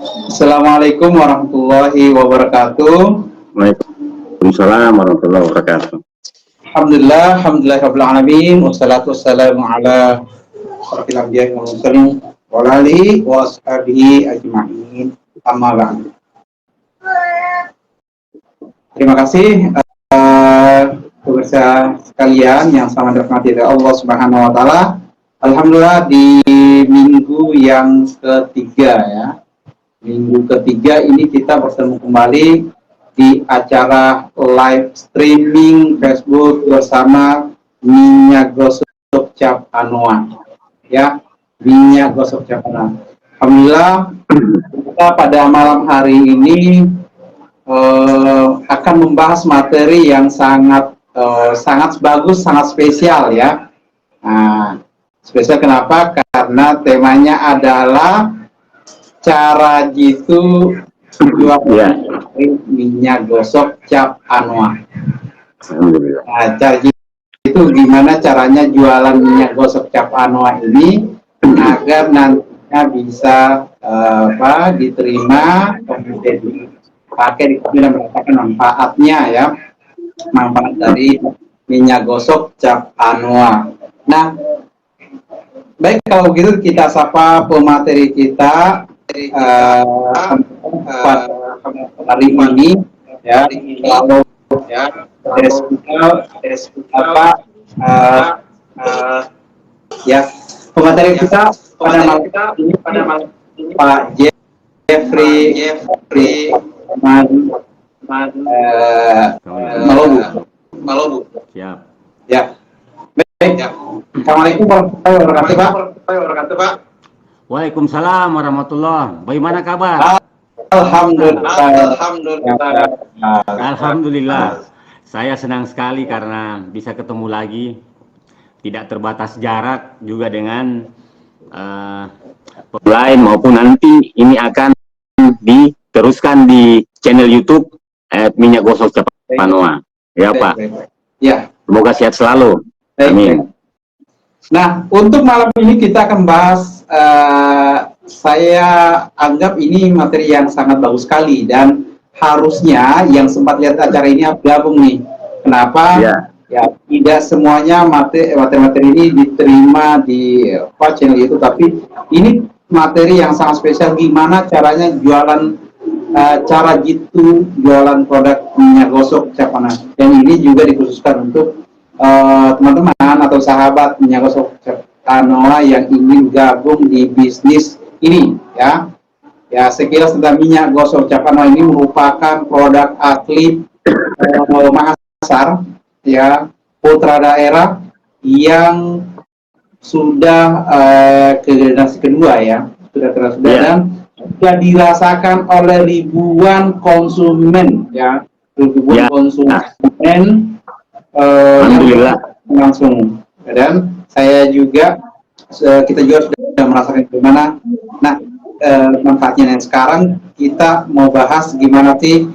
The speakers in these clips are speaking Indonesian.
Assalamualaikum warahmatullahi wabarakatuh. Waalaikumsalam warahmatullahi wabarakatuh. Alhamdulillah rabbil alamin, wassalatu wassalamu ala asyrofil anbiya'i wal mursalin wa ala alihi wa ashabihi ajma'in. Amma ba'du. Terima kasih pemirsa sekalian yang sangat dirahmati oleh Allah Subhanahu wa taala. Alhamdulillah di minggu yang ketiga ya. Minggu ketiga ini kita bertemu kembali di acara live streaming Facebook bersama Minyak Gosok Cap Anoa. Ya, Minyak Gosok Cap Anoa. Alhamdulillah kita pada malam hari ini akan membahas materi yang sangat bagus, sangat spesial ya. Nah, spesial kenapa? Karena temanya adalah cara jitu jual minyak gosok Cap Anoa. Nah, cara itu gimana caranya jualan minyak gosok Cap Anoa ini agar nantinya bisa diterima, kemudian dipakai dan merasakan manfaatnya ya, manfaat dari minyak gosok Cap Anoa. Nah, baik kalau begitu kita sapa pemateri kita hari ini ya, lalu ya ya pemateri kita pada malam ini Pak Jeffrey Malobu. Siap. Ya. Baik. Assalamualaikum warahmatullahi wabarakatuh, Pak. Waalaikumsalam warahmatullahi. Bagaimana kabar? Alhamdulillah. Saya senang sekali karena bisa ketemu lagi, tidak terbatas jarak juga dengan lain maupun nanti ini akan diteruskan di channel YouTube Minyak Gosok Cap Anoa. Ya Pak. Ya. Semoga sehat selalu. Amin. Nah, untuk malam ini kita akan bahas, saya anggap ini materi yang sangat bagus sekali dan harusnya yang sempat lihat acara ini gabung nih. Kenapa? Ya tidak semuanya materi ini diterima di channel itu, tapi ini materi yang sangat spesial. Gimana caranya jualan, cara jitu jualan produk minyak gosok Cap Anoa. Dan ini juga dikhususkan untuk teman-teman atau sahabat minyak gosok Cap Anoa yang ingin gabung di bisnis ini ya. Ya, sekilas tentang minyak gosok Cap Anoa ini merupakan produk asli Makassar ya, putra daerah yang sudah ke generasi kedua ya, dan sudah dirasakan oleh ribuan konsumen ya, konsumen Alhamdulillah langsung. Dan saya juga kita juga sudah merasakan gimana. Nah, manfaatnya. Dan sekarang kita mau bahas gimana sih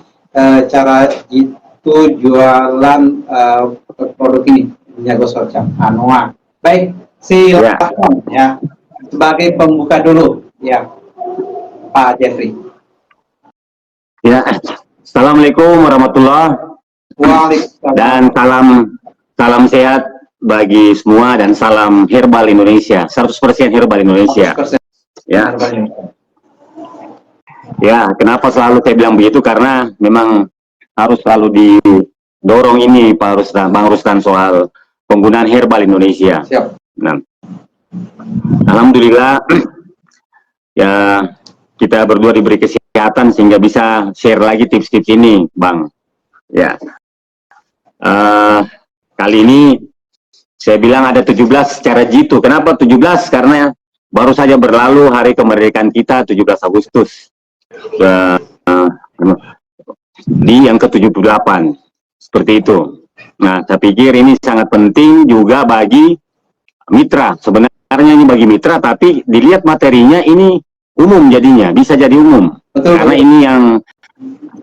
cara itu jualan produk ini minyak gosok Cap Anoa. Baik, silakan ya sebagai pembuka dulu ya Pak Jeffrey. Ya, assalamualaikum warahmatullahi. Dan salam sehat bagi semua dan salam herbal Indonesia, 100% herbal Indonesia. 100%. Ya. Ya, kenapa selalu saya bilang begitu? Karena memang harus selalu didorong ini Pak Bang Rustan soal penggunaan herbal Indonesia. Siap. Nah, alhamdulillah ya kita berdua diberi kesehatan sehingga bisa share lagi tips-tips ini, Bang. Ya. Kali ini saya bilang ada 17 cara jitu. Kenapa 17? Karena baru saja berlalu hari kemerdekaan kita 17 Agustus di yang ke-78 seperti itu. Nah, saya pikir ini sangat penting juga bagi mitra. Sebenarnya ini bagi mitra, tapi dilihat materinya ini umum jadinya, bisa jadi umum. Betul.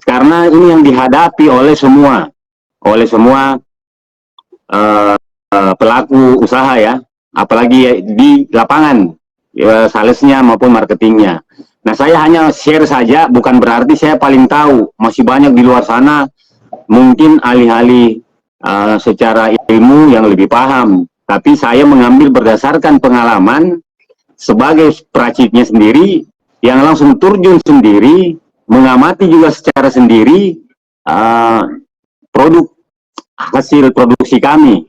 Karena ini yang dihadapi oleh semua pelaku usaha ya, apalagi di lapangan, salesnya maupun marketingnya. Nah, saya hanya share saja, bukan berarti saya paling tahu. Masih banyak di luar sana mungkin ahli-ahli secara ilmu yang lebih paham. Tapi saya mengambil berdasarkan pengalaman sebagai peraciknya sendiri, yang langsung terjun sendiri, mengamati juga secara sendiri produk hasil produksi kami.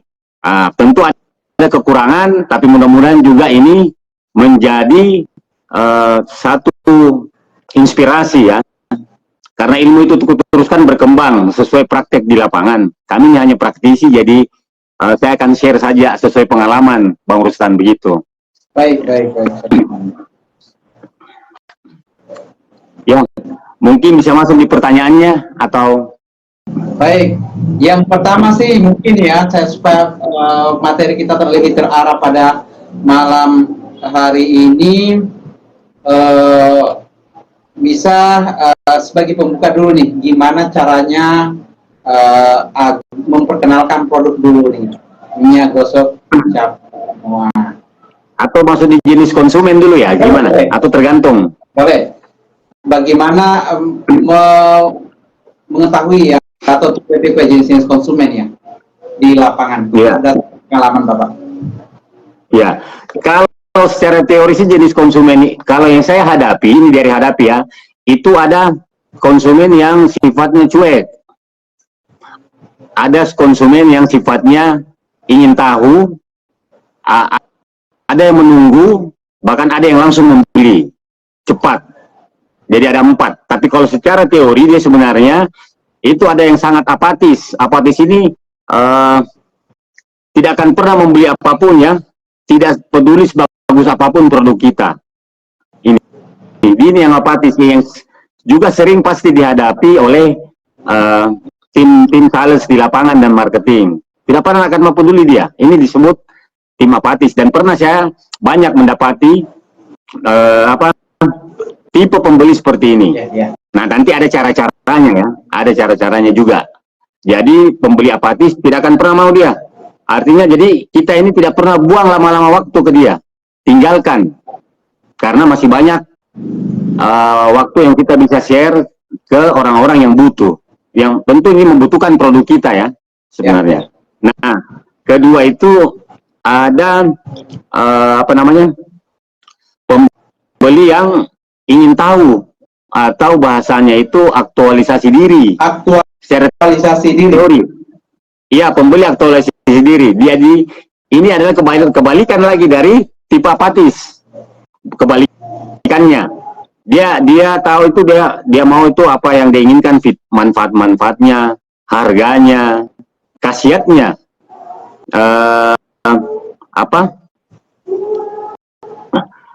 Tentu ada kekurangan, tapi mudah-mudahan juga ini menjadi satu inspirasi ya. Karena ilmu itu teruskan berkembang sesuai praktek di lapangan. Kami ini hanya praktisi, jadi saya akan share saja sesuai pengalaman, Bang Rustan, begitu. Baik. Ya, mungkin bisa masuk di pertanyaannya atau... Baik, yang pertama sih mungkin ya, saya supaya materi kita lebih terarah pada malam hari ini, bisa sebagai pembuka dulu nih, gimana caranya memperkenalkan produk dulu nih, minyak gosok cap semua. Atau masuk di jenis konsumen dulu ya, gimana? Boleh. Atau tergantung? Boleh. Bagaimana mengetahui ya, atau tipe jenis konsumen ya di lapangan? Ya. Ada pengalaman Bapak? Ya, kalau secara teori sih jenis konsumen, kalau yang saya hadapi, ini dari hadapi ya, itu ada konsumen yang sifatnya cuek. Ada konsumen yang sifatnya ingin tahu, ada yang menunggu, bahkan ada yang langsung membeli cepat. Jadi ada 4. Tapi kalau secara teori dia sebenarnya itu ada yang sangat apatis. Apatis ini tidak akan pernah membeli apapun ya, tidak peduli sebagus apapun produk kita. Ini yang apatis, yang juga sering pasti dihadapi oleh tim sales di lapangan dan marketing. Tidak pernah akan peduli dia. Ini disebut tim apatis, dan pernah saya banyak mendapati tipe pembeli seperti ini. Nah, nanti ada cara-caranya ya, ada cara-caranya juga. Jadi pembeli apatis tidak akan pernah mau dia. Artinya jadi kita ini tidak pernah buang lama-lama waktu ke dia, tinggalkan. Karena masih banyak waktu yang kita bisa share ke orang-orang yang butuh, yang tentu ini membutuhkan produk kita ya sebenarnya. Nah, kedua itu ada pembeli yang ingin tahu, atau bahasanya itu aktualisasi diri. Aktualisasi diri. Teori. Iya, pembeli aktualisasi diri. Dia ini adalah kebalikan lagi dari tipe apatis. Kebalikannya. Dia tahu itu, dia mau itu apa yang dia inginkan, manfaat-manfaatnya, harganya, khasiatnya.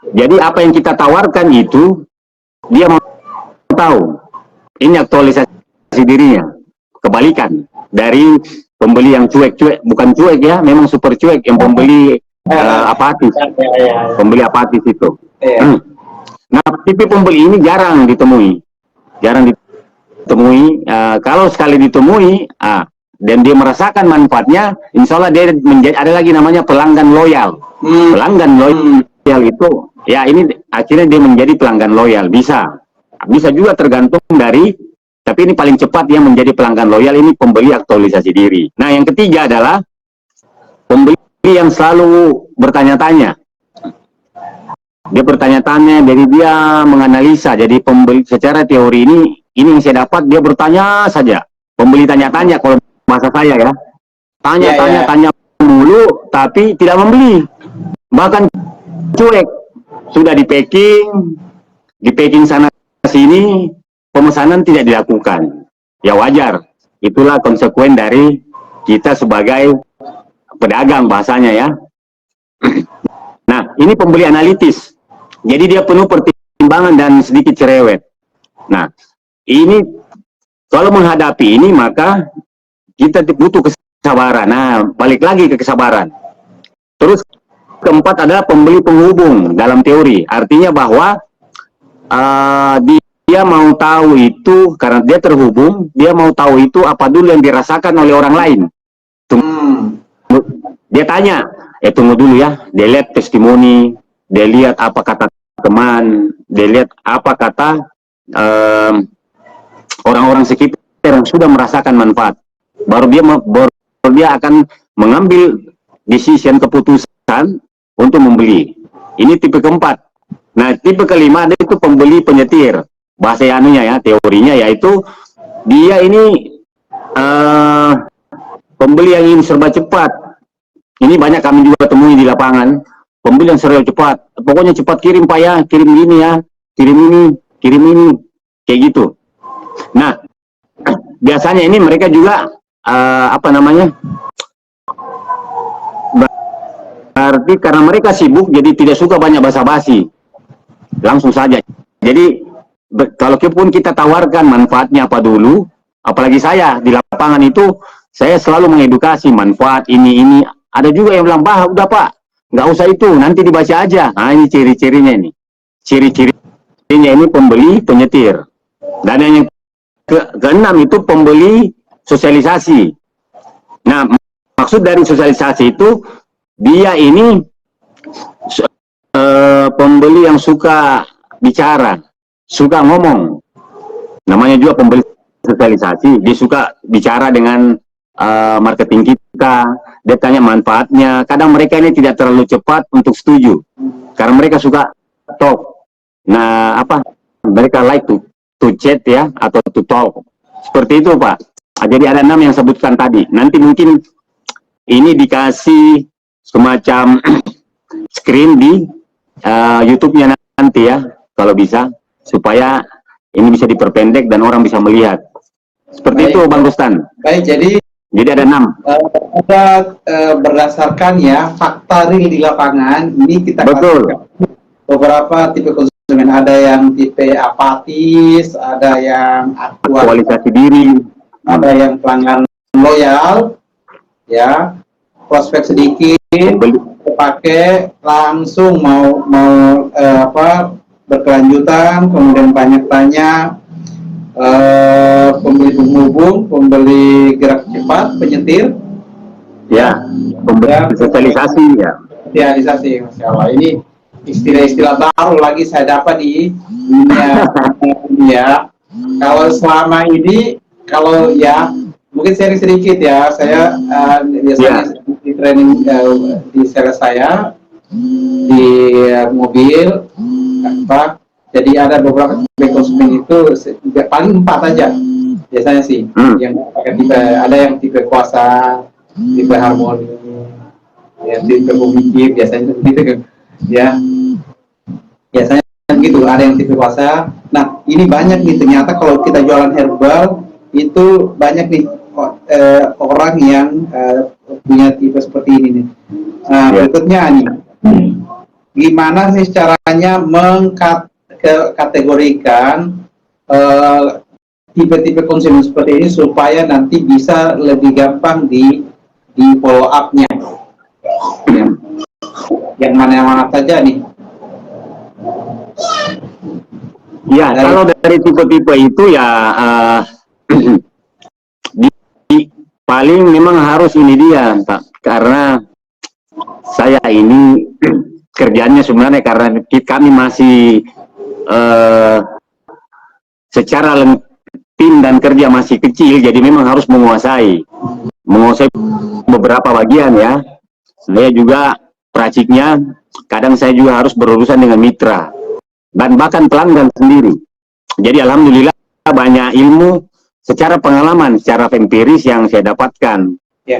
Jadi apa yang kita tawarkan itu dia mau tahu. Ini aktualisasi dirinya. Kebalikan dari pembeli yang cuek-cuek, bukan cuek ya, memang super cuek, yang pembeli apatis. Pembeli apatis itu. Nah, tipe pembeli ini jarang ditemui. Kalau sekali ditemui, dan dia merasakan manfaatnya, insya Allah dia ada lagi namanya pelanggan loyal. Pelanggan loyal itu, ya ini akhirnya dia menjadi pelanggan loyal. Bisa juga tergantung dari, tapi ini paling cepat yang menjadi pelanggan loyal, ini pembeli aktualisasi diri. Nah, yang ketiga adalah pembeli yang selalu bertanya-tanya. Dia bertanya-tanya, jadi dia menganalisa. Jadi pembeli secara teori ini yang saya dapat, dia bertanya saja. Pembeli tanya-tanya, kalau bahasa saya ya. Tanya mulu, tapi tidak membeli. Bahkan cuek. Sudah di packing sana sini, pemesanan tidak dilakukan. Ya wajar. Itulah konsekuen dari kita sebagai pedagang bahasanya ya. Nah, ini pembeli analitis. Jadi dia penuh pertimbangan dan sedikit cerewet. Nah, ini kalau menghadapi ini maka kita butuh kesabaran. Nah, balik lagi ke kesabaran. Terus keempat adalah pembeli penghubung dalam teori. Artinya bahwa dia mau tahu itu karena dia terhubung, dia mau tahu itu apa dulu yang dirasakan oleh orang lain. Dia tanya, tunggu dulu ya, dia lihat testimoni, dia lihat apa kata teman, dia lihat apa kata orang-orang sekitar yang sudah merasakan manfaat, baru dia akan mengambil decision, keputusan untuk membeli. Ini tipe keempat. Nah, tipe kelima ada itu pembeli penyetir. Bahasa anunya ya, teorinya yaitu dia ini pembeli yang ingin serba cepat. Ini banyak kami juga temui di lapangan. Pembeli yang serba cepat. Pokoknya cepat kirim Pak ya, kirim gini ya, kirim ini, kayak gitu. Nah, biasanya ini mereka juga apa namanya? Berarti karena mereka sibuk, jadi tidak suka banyak basa-basi, langsung saja. Jadi kalau pun kita tawarkan manfaatnya apa dulu, apalagi saya di lapangan itu, saya selalu mengedukasi manfaat ini. Ada juga yang bilang, bah udah Pak, nggak usah itu, nanti dibaca aja. Nah ini ciri-cirinya ini, ciri-cirinya ini pembeli penyetir. Dan yang keenam itu pembeli sosialisasi. Nah, maksud dari sosialisasi itu, dia ini pembeli yang suka bicara, suka ngomong. Namanya juga pembeli sosialisasi. Dia suka bicara dengan marketing kita. Dia tanya manfaatnya. Kadang mereka ini tidak terlalu cepat untuk setuju, karena mereka suka talk. Nah, mereka like to chat ya, atau to talk. Seperti itu Pak. Jadi ada 6 yang sebutkan tadi. Nanti mungkin ini dikasih semacam screen di YouTube-nya nanti ya, kalau bisa, supaya ini bisa diperpendek dan orang bisa melihat. Seperti itu Bang Rustan. Baik, jadi ada 6. Berdasarkan ya fakta real di lapangan, ini kita betul beberapa tipe konsumen. Ada yang tipe apatis, ada yang aktualisasi diri, ada yang pelanggan loyal, ya, prospek sedikit, pakai langsung mau berkelanjutan, kemudian banyak tanya, pembeli penghubung, pembeli gerak cepat, penyetir, ya, pembeli sosialisasi ya. Sosialisasi, Masya Allah. Ini istilah-istilah baru lagi saya dapat di dunia ya. Kalau selama ini, kalau ya mungkin sharing sedikit ya, saya biasanya di training di sales saya di mobil, jadi ada beberapa tipe konsumen itu paling 4 aja biasanya sih, yang pakai tipe, ada yang tipe kuasa, tipe harmoni, ya, tipe pemikir, biasanya gitu kan ya, biasanya gitu, ada yang tipe kuasa. Nah ini banyak nih ternyata kalau kita jualan herbal itu banyak nih orang yang punya tipe seperti ini nih. Nah, berikutnya nih, gimana sih caranya mengkategorikan tipe-tipe konsumen seperti ini supaya nanti bisa lebih gampang di follow up-nya ya. Yang mana saja nih ya, kalau dari tipe-tipe itu ya paling memang harus ini dia Pak, karena saya ini kerjanya sebenarnya karena kami masih secara tim dan kerja masih kecil, jadi memang harus menguasai beberapa bagian ya. Saya juga praktiknya, kadang saya juga harus berurusan dengan mitra dan bahkan pelanggan sendiri. Jadi alhamdulillah banyak ilmu secara pengalaman, secara empiris yang saya dapatkan.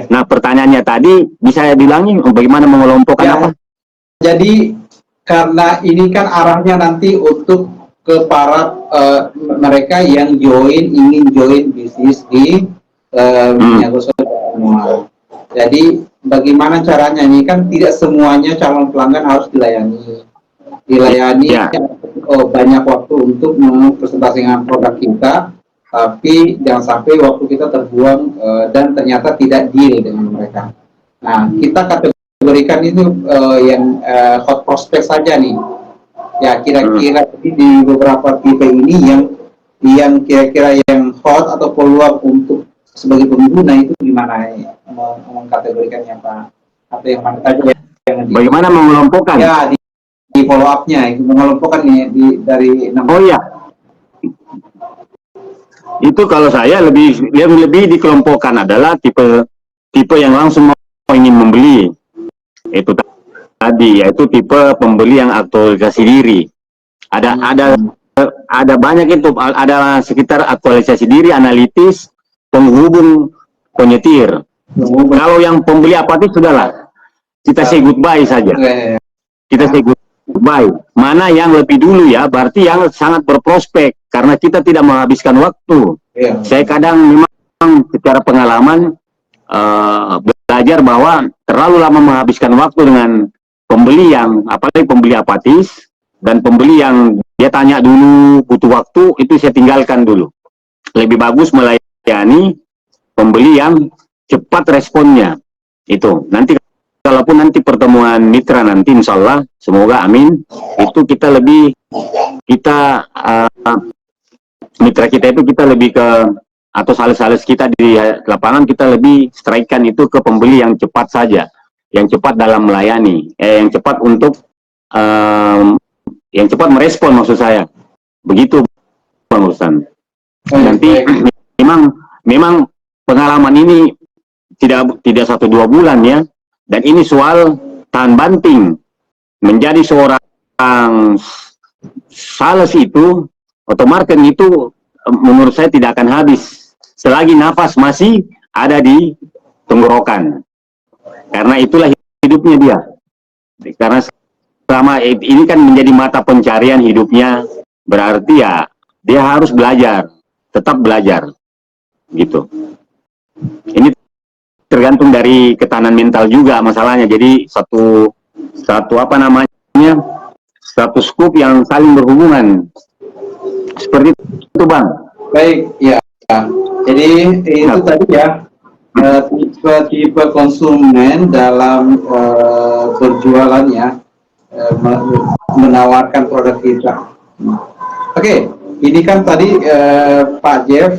Nah, pertanyaannya tadi bisa diulangi bagaimana mengelompokkan apa? Jadi karena ini kan arahnya nanti untuk ke para mereka yang ingin join bisnis di minyak goreng semua. Jadi bagaimana caranya, ini kan tidak semuanya calon pelanggan harus dilayani. Banyak waktu untuk mempresentasikan produk kita, tapi jangan sampai waktu kita terbuang dan ternyata tidak deal dengan mereka. Nah, kita kategorikan itu yang hot prospect saja nih. Ya, kira-kira di beberapa tipe ini yang kira-kira yang hot atau peluang untuk sebagai pengguna itu gimana mengkategorikannya Pak? Atau yang mana saja? Bagaimana mengelompokkan? Ya, di follow up-nya, mengelompokkan dari 6. Oh iya, itu kalau saya lebih dikelompokkan adalah tipe yang langsung mau ingin membeli. Itu tadi, yaitu tipe pembeli yang aktualisasi diri. Ada banyak itu, ada sekitar aktualisasi diri, analitis, penghubung, penyetir. Kalau yang pembeli apatis sudahlah, kita say goodbye saja. Kita say goodbye. Mana yang lebih dulu ya, berarti yang sangat berprospek, karena kita tidak menghabiskan waktu. Saya kadang memang secara pengalaman belajar bahwa terlalu lama menghabiskan waktu dengan pembeli yang, apalagi pembeli apatis, dan pembeli yang dia tanya dulu, butuh waktu, itu saya tinggalkan dulu. Lebih bagus melayani pembeli yang cepat responnya. Itu nanti kalaupun nanti pertemuan mitra nanti, insya Allah, semoga amin, itu kita mitra kita itu kita lebih ke, atau sales-sales kita di lapangan, kita lebih strike-kan itu ke pembeli yang cepat saja, yang cepat dalam melayani, yang cepat untuk yang cepat merespon, maksud saya begitu, Bang Rustan. Nanti memang pengalaman ini tidak 1-2 bulan ya, dan ini soal tahan banting. Menjadi seorang sales itu atau marketing itu menurut saya tidak akan habis selagi nafas masih ada di tenggorokan, karena itulah hidupnya dia. Karena selama ini kan menjadi mata pencarian hidupnya, berarti ya dia harus belajar, tetap belajar gitu. Ini tergantung dari ketahanan mental juga masalahnya. Jadi satu apa namanya, satu skup yang saling berhubungan, seperti itu, Bang. Baik, ya. Jadi itu tadi ya, tipe konsumen dalam berjualan ya, menawarkan produk kita. Oke, ini kan tadi Pak Jeff,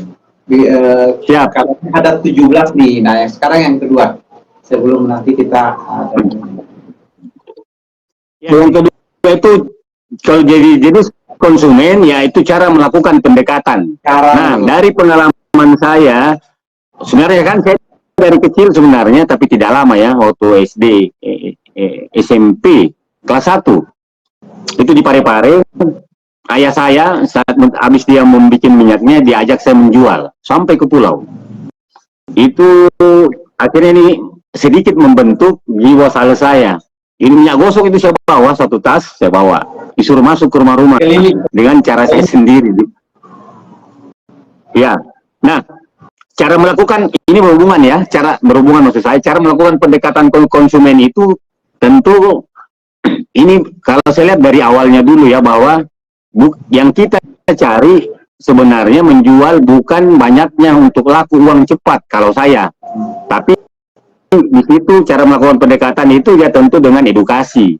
Siap. kalau ada 17 nih. Nah, sekarang yang kedua, sebelum nanti kita yang kedua itu kalau jadi konsumen ya, itu cara melakukan pendekatan. Dari pengalaman saya, sebenarnya kan saya dari kecil sebenarnya, tapi tidak lama ya, waktu SD, SMP kelas 1 itu di Parepare. Ayah saya saat habis dia membuat minyaknya, diajak saya menjual sampai ke pulau. Itu akhirnya ini sedikit membentuk jiwa sales saya. Ini minyak gosok itu saya bawa, 1 tas saya bawa, disuruh masuk ke rumah-rumah dengan cara saya sendiri. Ya, nah cara melakukan ini berhubungan ya, cara berhubungan maksud saya, cara melakukan pendekatan konsumen itu tentu ini kalau saya lihat dari awalnya dulu ya, bahwa yang kita cari sebenarnya menjual bukan banyaknya untuk laku uang cepat kalau saya, tapi di situ cara melakukan pendekatan itu ya tentu dengan edukasi.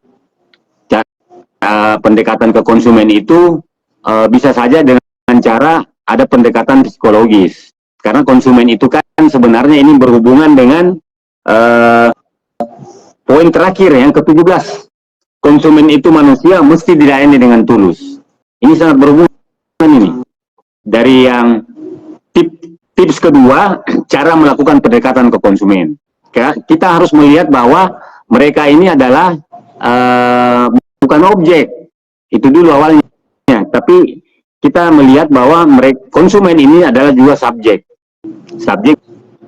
Pendekatan ke konsumen itu bisa saja dengan cara ada pendekatan psikologis, karena konsumen itu kan sebenarnya ini berhubungan dengan poin terakhir yang ke-17, konsumen itu manusia mesti dilayani dengan tulus. Ini sangat berhubungan ini. Dari yang tips kedua, cara melakukan pendekatan ke konsumen. Kita harus melihat bahwa mereka ini adalah bukan objek. Itu dulu awalnya. Tapi kita melihat bahwa konsumen ini adalah juga subjek. Subjek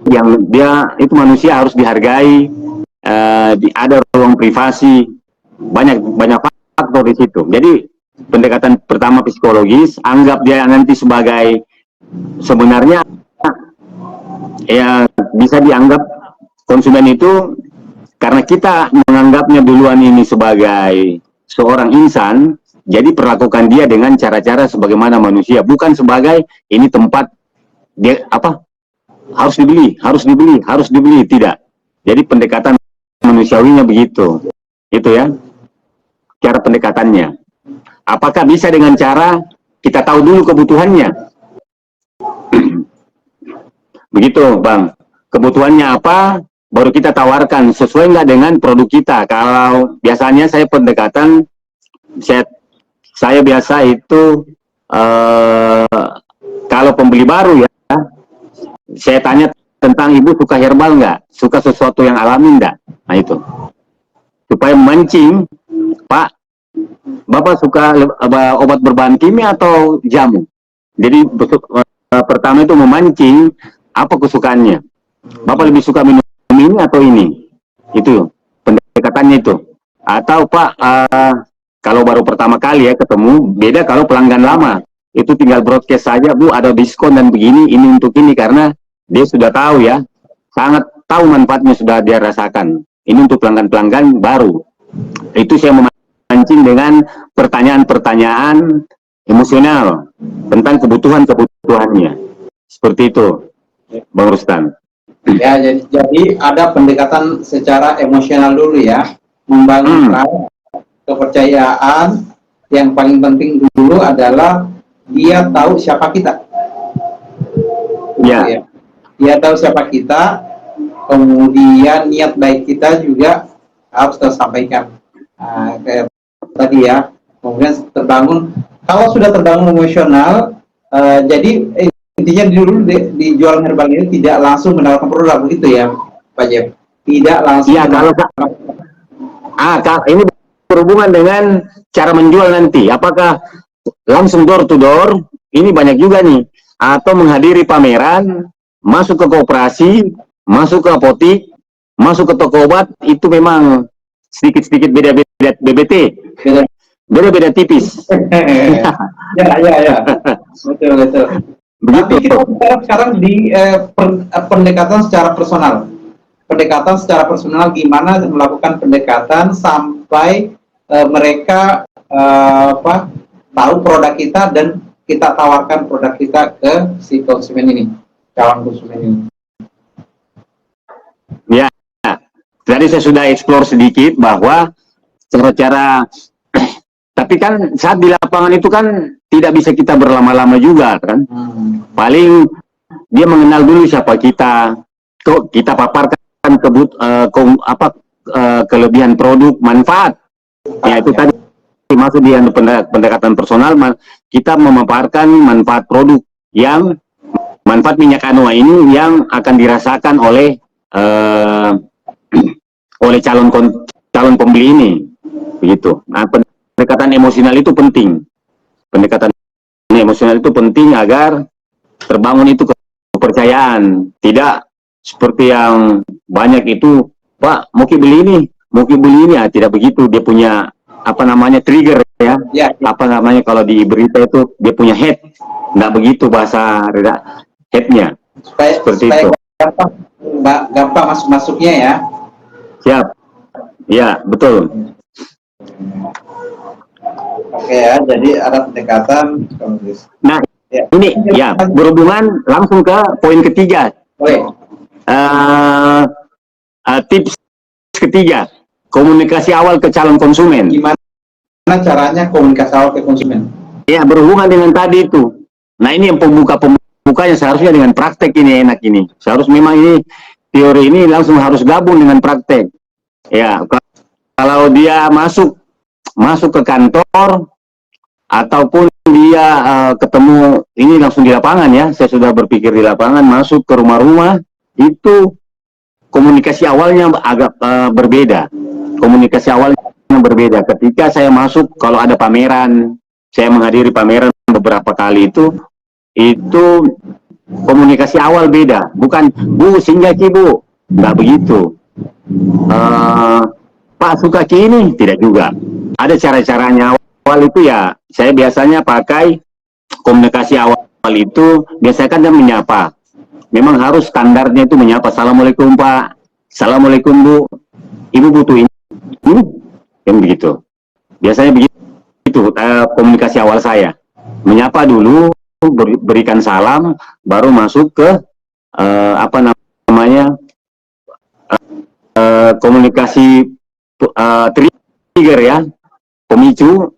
yang dia itu manusia, harus dihargai, ada ruang privasi, banyak faktor di situ. Jadi pendekatan pertama psikologis, anggap dia nanti sebagai, sebenarnya ya bisa dianggap konsumen itu, karena kita menganggapnya duluan ini sebagai seorang insan, jadi perlakukan dia dengan cara-cara sebagaimana manusia, bukan sebagai ini tempat dia apa harus dibeli, tidak. Jadi pendekatan manusiawinya begitu, itu ya cara pendekatannya. Apakah bisa dengan cara kita tahu dulu kebutuhannya? Begitu, Bang. Kebutuhannya apa, baru kita tawarkan sesuai nggak dengan produk kita. Kalau biasanya saya pendekatan saya biasa itu kalau pembeli baru ya, saya tanya tentang ibu suka herbal nggak, suka sesuatu yang alami nggak, nah itu supaya memancing, Pak, Bapak suka obat berbahan kimia atau jamu. Jadi pertama itu memancing apa kesukaannya. Bapak lebih suka minum ini atau ini? Itu pendekatannya itu. Atau Pak, kalau baru pertama kali ya ketemu, beda kalau pelanggan lama. Itu tinggal broadcast saja, Bu, ada diskon dan begini, ini untuk ini, karena dia sudah tahu ya, sangat tahu manfaatnya sudah dia rasakan. Ini untuk pelanggan-pelanggan baru. Itu saya memancing dengan pertanyaan-pertanyaan emosional tentang kebutuhan-kebutuhannya. Seperti itu, Bang Rustan. Ya, jadi ada pendekatan secara emosional dulu ya, membangun kepercayaan. Yang paling penting dulu adalah dia tahu siapa kita. Ya. Dia tahu siapa kita, kemudian niat baik kita juga harus tersampaikan. Kayak tadi ya, kemudian terbangun. Kalau sudah terbangun emosional, jadi intinya dulu di jualan herbal ini tidak langsung menawarkan produk, begitu ya Pak Jeff? Tidak langsung. Iya, kalau ini berhubungan dengan cara menjual nanti. Apakah langsung door to door? Ini banyak juga nih. Atau menghadiri pameran, masuk ke koperasi, masuk ke apotik, masuk ke toko obat, itu memang sedikit-sedikit beda-beda BBT. Beda-beda tipis. Ya. Betul. Begitu. Tapi kita bicara sekarang di pendekatan secara personal. Pendekatan secara personal, gimana melakukan pendekatan sampai mereka tahu produk kita dan kita tawarkan produk kita ke si konsumen ini, calon konsumen ini. Ya, tadi saya sudah eksplor sedikit bahwa cara-cara, tapi kan saat di lapangan itu kan tidak bisa kita berlama-lama juga kan. Paling dia mengenal dulu siapa kita, kok kita paparkan kelebihan produk, manfaat. Ya itu tadi masuk di pendekatan personal, kita memaparkan manfaat produk yang manfaat minyak anoa ini yang akan dirasakan oleh oleh calon pembeli ini, begitu. Nah, pendekatan emosional itu penting. Pendekatan emosional itu penting agar terbangun itu kepercayaan. Tidak seperti yang banyak itu, Pak, mau beli ini ya, tidak begitu. Dia punya apa namanya trigger ya. Apa namanya kalau di berita itu dia punya head. Nggak begitu bahasa headnya. Seperti itu. Gampang masuknya ya. Siap. Ya, betul. Oke ya, jadi ada pendekatan. Nah, ini ya berhubungan langsung ke poin ketiga. Tips ketiga, komunikasi awal ke calon konsumen. Gimana caranya komunikasi awal ke konsumen? Ya, berhubungan dengan tadi itu. Nah, ini yang pembukanya seharusnya dengan praktek ini enak ini. Seharusnya memang ini teori ini langsung harus gabung dengan praktek. Ya, kalau dia masuk ke kantor ataupun dia ketemu ini langsung di lapangan ya. Saya sudah berpikir di lapangan, masuk ke rumah-rumah itu komunikasi awalnya agak berbeda. Komunikasi awalnya berbeda. Ketika saya masuk, kalau ada pameran, saya menghadiri pameran beberapa kali itu komunikasi awal beda. Bukan, Bu, singgah Ki, Bu. Nggak begitu. Pak, suka Ki ini? Tidak juga. Ada cara-caranya awal itu ya, saya biasanya pakai komunikasi awal itu, biasanya kan dia menyapa. Memang harus standarnya itu menyapa. Assalamualaikum Pak, Assalamualaikum Bu, Ibu butuh ini? Yang begitu. Biasanya begitu komunikasi awal saya. Menyapa dulu, berikan salam, baru masuk ke komunikasi trigger ya, pemicu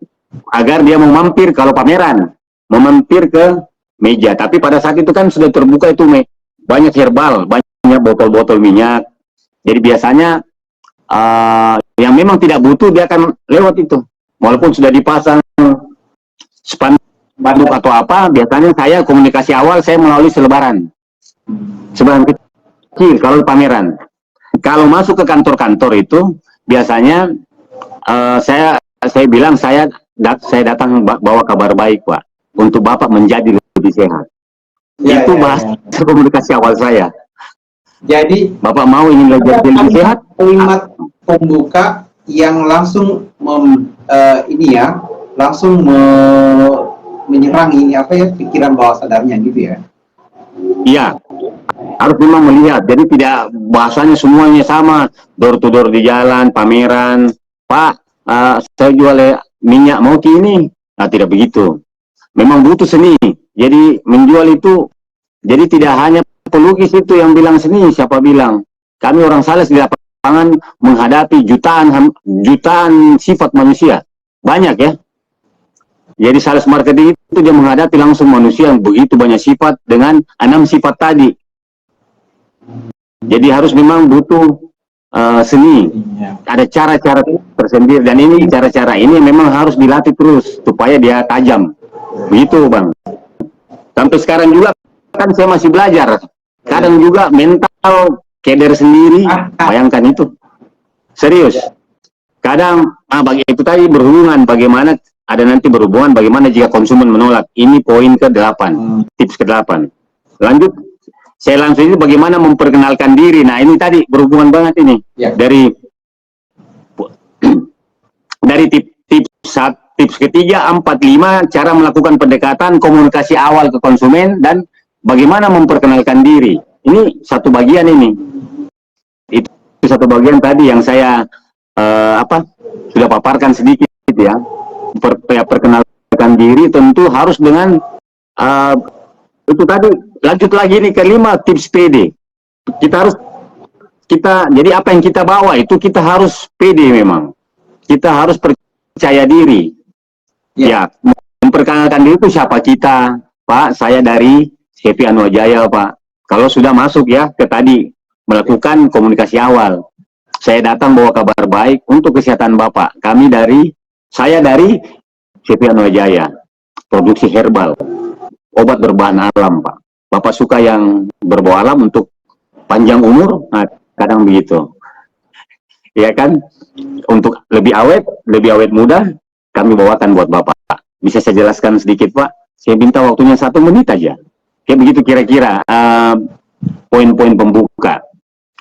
agar dia mau mampir kalau pameran, mau mampir ke meja. Tapi pada saat itu kan sudah terbuka itu banyak herbal, banyak botol-botol minyak. Jadi biasanya yang memang tidak butuh dia akan lewat itu, walaupun sudah dipasang spanduk atau apa, biasanya saya komunikasi awal saya melalui selebaran kecil kalau pameran. Kalau masuk ke kantor-kantor itu biasanya saya bilang saya datang bawa kabar baik, Pak, untuk Bapak menjadi lebih sehat. Itu bahasa komunikasi awal saya. Jadi Bapak mau ingin lebih sehat, kalimat pembuka yang langsung langsung menyerang ini apa ya, pikiran bawah sadarnya gitu ya. Iya, harus memang melihat. Jadi tidak bahasanya semuanya sama, door to door di jalan, pameran, Pak, saya jual minyak mau ini. Nah, tidak begitu. Memang butuh seni. Jadi menjual itu, jadi tidak hanya pelukis itu yang bilang seni, siapa bilang? Kami orang sales di lapangan menghadapi jutaan sifat manusia. Banyak ya. Jadi sales marketing itu dia menghadapi langsung manusia yang begitu banyak sifat dengan 6 sifat tadi. Jadi harus memang butuh seni. Ada cara-cara tersendiri, dan ini cara-cara ini memang harus dilatih terus supaya dia tajam. Begitu, Bang. Sampai sekarang juga kan saya masih belajar. Kadang juga mental keder sendiri, bayangkan itu. Serius. Kadang bagi itu tadi berhubungan bagaimana ada nanti berhubungan bagaimana jika konsumen menolak. Ini poin ke-8, tips ke-8. Lanjut, saya langsung ini bagaimana memperkenalkan diri. Nah, ini tadi berhubungan banget ini. Ya. Dari tips ketiga, 4, 5, cara melakukan pendekatan komunikasi awal ke konsumen dan bagaimana memperkenalkan diri. Ini satu bagian ini. Itu satu bagian tadi yang saya sudah paparkan sedikit ya. Perkenalkan diri tentu harus dengan itu tadi. Lanjut lagi nih ke-5, tips PD. Jadi apa yang kita bawa itu kita harus PD memang. Kita harus percaya diri. Ya, memperkenalkan diri itu siapa kita, Pak, saya dari CV Anuajaya, Pak. Kalau sudah masuk ya ke tadi melakukan komunikasi awal. Saya datang bawa kabar baik untuk kesehatan Bapak. Saya dari CV Anuajaya, produksi herbal, obat berbahan alam, Pak. Bapak suka yang berbau alam untuk panjang umur? Nah, kadang begitu. Ya kan? Untuk lebih awet muda, kami bawakan buat Bapak. Bisa saya jelaskan sedikit, Pak? Saya minta waktunya 1 menit aja. Kayak begitu kira-kira poin-poin pembuka.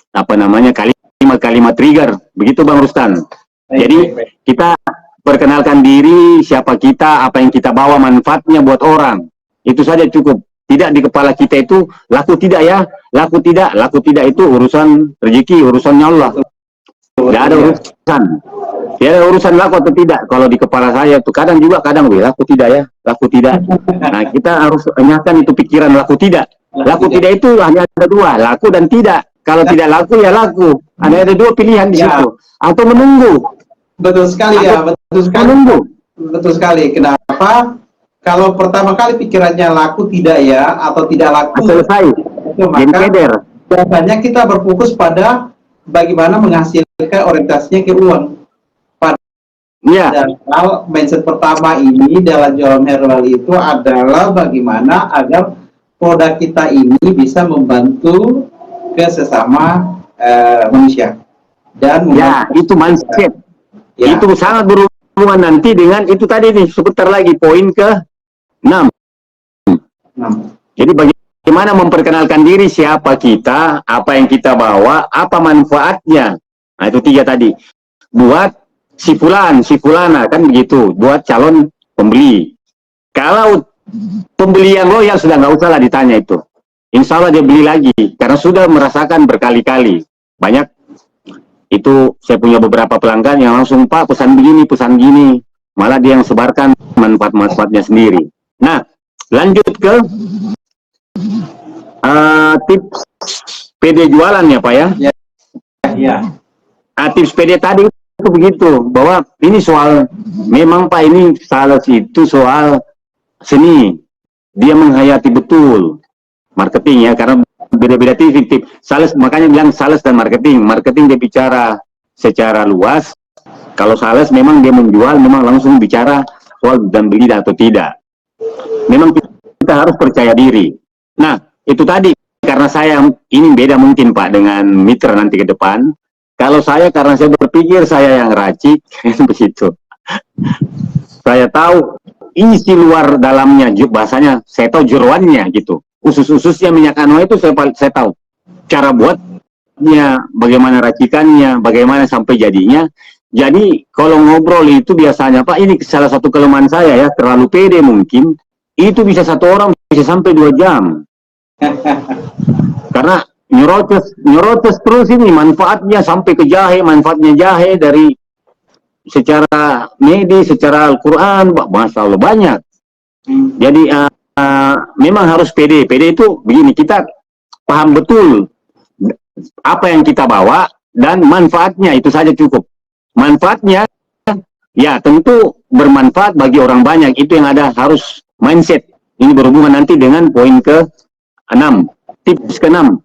Apa namanya, kalimat-kalimat trigger. Begitu, Bang Rustan. Jadi, kita perkenalkan diri, siapa kita, apa yang kita bawa, manfaatnya buat orang. Itu saja cukup. Tidak di kepala kita itu laku tidak ya, laku tidak itu urusan rezeki, urusannya Allah. Tidak ada urusan. Tidak ada urusan laku atau tidak. Kalau di kepala saya itu kadang laku tidak ya, laku tidak. Nah, kita harus nyatakan itu pikiran laku tidak. Laku tidak itu hanya ada 2, laku dan tidak. Kalau tidak laku ya laku. Ada 2 pilihan di situ. Atau menunggu. Betul sekali ya, betul sekali. Menunggu. Betul sekali. Kenapa? Kalau pertama kali pikirannya laku tidak ya, atau tidak laku selesai. Maka biasanya kita berfokus pada bagaimana menghasilkan orientasinya ke uang. Padahal mindset pertama ini dalam jualan herbal itu adalah bagaimana agar produk kita ini bisa membantu ke sesama manusia. Dan itu mindset. Ya. Itu sangat berhubungan nanti dengan itu tadi nih, sebentar lagi poin ke-6. Jadi bagaimana memperkenalkan diri, siapa kita, apa yang kita bawa, apa manfaatnya. Nah, itu 3 tadi. Buat si fulana kan begitu, buat calon pembeli. Kalau pembeli yang loyal sudah nggak usah lah ditanya itu. Insya Allah dia beli lagi, karena sudah merasakan berkali-kali. Banyak itu saya punya beberapa pelanggan yang langsung, Pak, pesan gini. Malah dia yang sebarkan manfaat-manfaatnya sendiri. Nah, lanjut ke tips PD jualan ya, Pak ya? Ya. Tips PD tadi itu begitu, bahwa ini soal, memang Pak, ini sales itu soal seni. Dia menghayati betul marketing ya, karena beda-beda tip sales, makanya bilang sales dan marketing. Marketing dia bicara secara luas, Kalau sales memang dia menjual, memang langsung bicara soal dan beli atau tidak. Memang kita harus percaya diri. Nah, itu tadi karena saya ini beda mungkin Pak dengan mitra nanti ke depan. Kalau saya karena saya berpikir saya yang racik, begitu. Saya tahu isi luar dalamnya, bahasanya saya tahu jeroannya gitu. Usus-ususnya minyak anoa itu saya tahu. Cara buatnya, bagaimana racikannya, bagaimana sampai jadinya. Jadi kalau ngobrol itu biasanya Pak, ini salah satu kelemahan saya ya, terlalu pede mungkin. Itu bisa satu orang bisa sampai 2 jam. Karena nyorotes terus ini manfaatnya sampai ke jahe, manfaatnya jahe dari secara medis, secara Al-Quran, Masya Allah banyak. Jadi memang harus pede. Pede itu begini, kita paham betul apa yang kita bawa dan manfaatnya itu saja cukup. Manfaatnya ya tentu bermanfaat bagi orang banyak, itu yang ada harus mindset. Ini berhubungan nanti dengan poin ke-6, tips ke-6.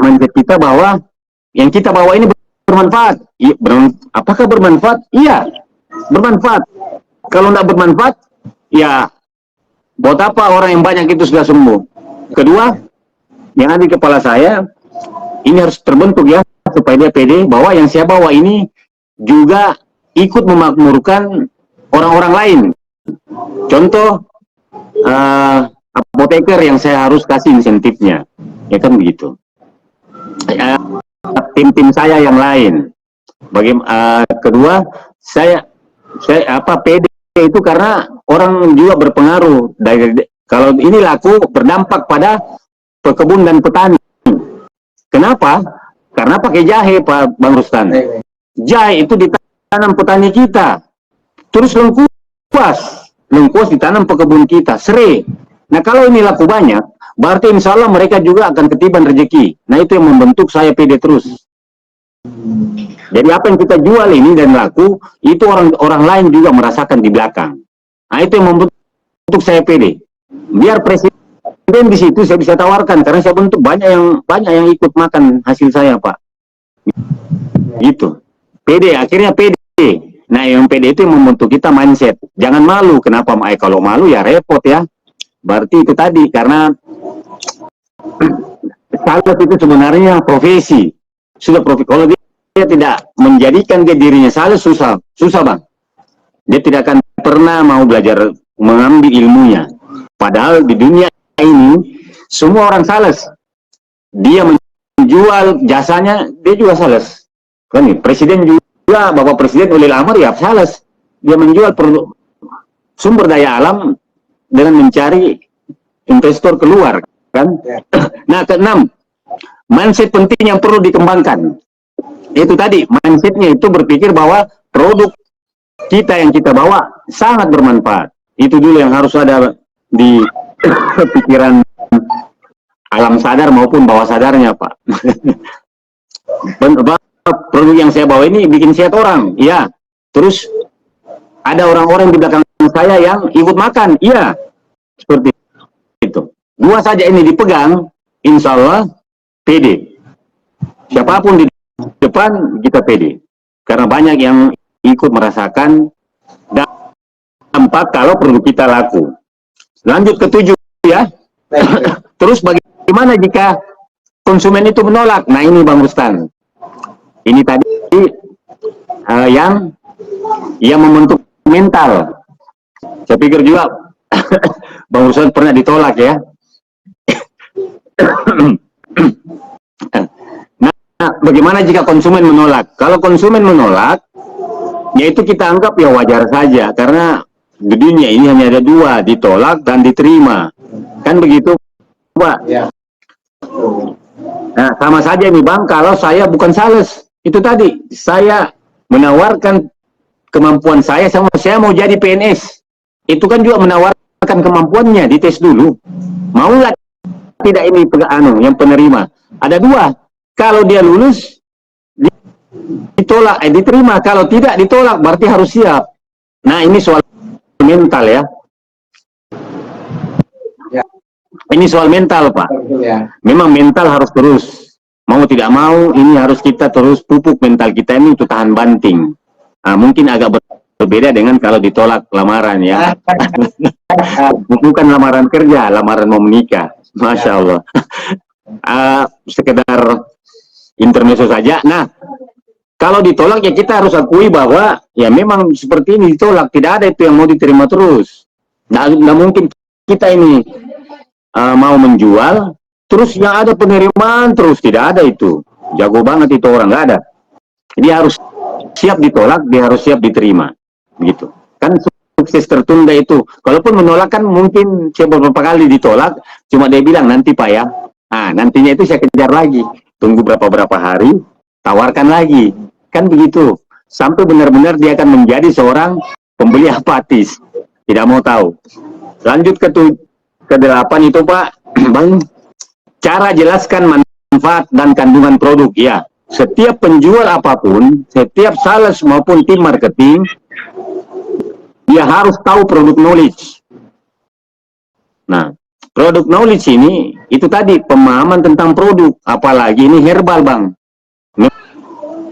Mindset kita bahwa yang kita bawa ini bermanfaat. Apakah bermanfaat? Iya, bermanfaat. Kalau tidak bermanfaat, ya buat apa orang yang banyak itu sudah sembuh. Kedua, yang ada di kepala saya, ini harus terbentuk ya, supaya dia pede bahwa yang saya bawa ini juga ikut memakmurkan orang-orang lain. Contoh, apoteker yang saya harus kasih insentifnya, ya kan begitu. Tim-tim saya yang lain. Kedua, saya pede itu karena orang juga berpengaruh. Kalau ini laku berdampak pada pekebun dan petani. Kenapa? Karena pakai jahe, Pak Bang Rustan. Jahe itu ditanam petani kita. Terus lengkuas ditanam pekebun kita, serai. Nah kalau ini laku banyak, berarti insya Allah mereka juga akan ketiban rezeki. Nah itu yang membentuk saya pede terus. Jadi apa yang kita jual ini dan laku, itu orang lain juga merasakan di belakang. Nah itu yang membentuk saya pede. Biar presiden di situ saya bisa tawarkan, karena saya bentuk banyak yang ikut makan hasil saya Pak. Gitu. Pede, akhirnya pede. Nah yang pede itu yang membentuk kita mindset. Jangan malu. Kenapa? Kalau malu ya repot ya. Berarti itu tadi, karena sales itu sebenarnya profesi. Sudah profesi. Kalau dia tidak menjadikan dirinya sales, susah Bang. Dia tidak akan pernah mau belajar mengambil ilmunya. Padahal di dunia ini semua orang sales. Dia menjual jasanya, dia juga sales. Kan nih, presiden juga, Bapak Presiden Ulil Amar ya sales. Dia menjual produk sumber daya alam dengan mencari investor keluar, kan? Nah, ke-6, mindset penting yang perlu dikembangkan. Itu tadi, mindsetnya itu berpikir bahwa produk kita yang kita bawa sangat bermanfaat. Itu dulu yang harus ada di pikiran alam sadar maupun bawah sadarnya, Pak. Produk yang saya bawa ini bikin sehat orang, iya. Terus ada orang-orang di belakang saya yang ikut makan, iya. Seperti itu. 2 saja ini dipegang, insya Allah pede. Siapapun di depan kita pede. Karena banyak yang ikut merasakan dampak kalau produk kita laku. Lanjut ke-7 ya. Terus bagaimana jika konsumen itu menolak? Nah ini Bang Rustan. Ini tadi yang membentuk mental. Saya pikir juga Bang Rustan pernah ditolak ya. Nah, bagaimana jika konsumen menolak? Kalau konsumen menolak, yaitu kita anggap ya wajar saja, karena di dunia ini hanya ada 2, ditolak dan diterima. Kan begitu, Pak? Ya. Nah, sama saja nih Bang, kalau saya bukan sales. Itu tadi, saya menawarkan kemampuan saya mau jadi PNS. Itu kan juga menawarkan kemampuannya, dites dulu. Mau nggak tidak ini yang penerima? Ada 2. Kalau dia lulus, ditolak, diterima. Kalau tidak ditolak, berarti harus siap. Nah, ini soal mental ya. Ya. Ini soal mental, Pak. Ya. Memang mental harus terus mau tidak mau ini harus kita terus pupuk mental kita ini untuk tahan banting. Mungkin agak berbeda dengan kalau ditolak lamaran ya. Bukan lamaran kerja, lamaran mau menikah. Masya Allah. Sekedar intermezzo saja. Nah, kalau ditolak ya kita harus akui bahwa ya memang seperti ini ditolak. Tidak ada itu yang mau diterima terus. Nggak mungkin kita ini mau menjual, terus yang ada penerimaan terus. Tidak ada itu. Jago banget itu orang, nggak ada. Dia harus siap ditolak, dia harus siap diterima. Begitu. Kan sukses tertunda itu. Kalaupun menolak kan mungkin beberapa kali ditolak, cuma dia bilang nanti Pak ya. Nah, nantinya itu saya kejar lagi. Tunggu berapa hari, tawarkan lagi. Kan begitu. Sampai benar-benar dia akan menjadi seorang pembeli apatis. Tidak mau tahu. Lanjut ke-8 itu Pak. Bang, cara jelaskan manfaat dan kandungan produk. Ya, setiap penjual apapun, setiap sales maupun tim marketing, dia harus tahu produk knowledge. Nah, produk knowledge ini, itu tadi, pemahaman tentang produk. Apalagi ini herbal, Bang.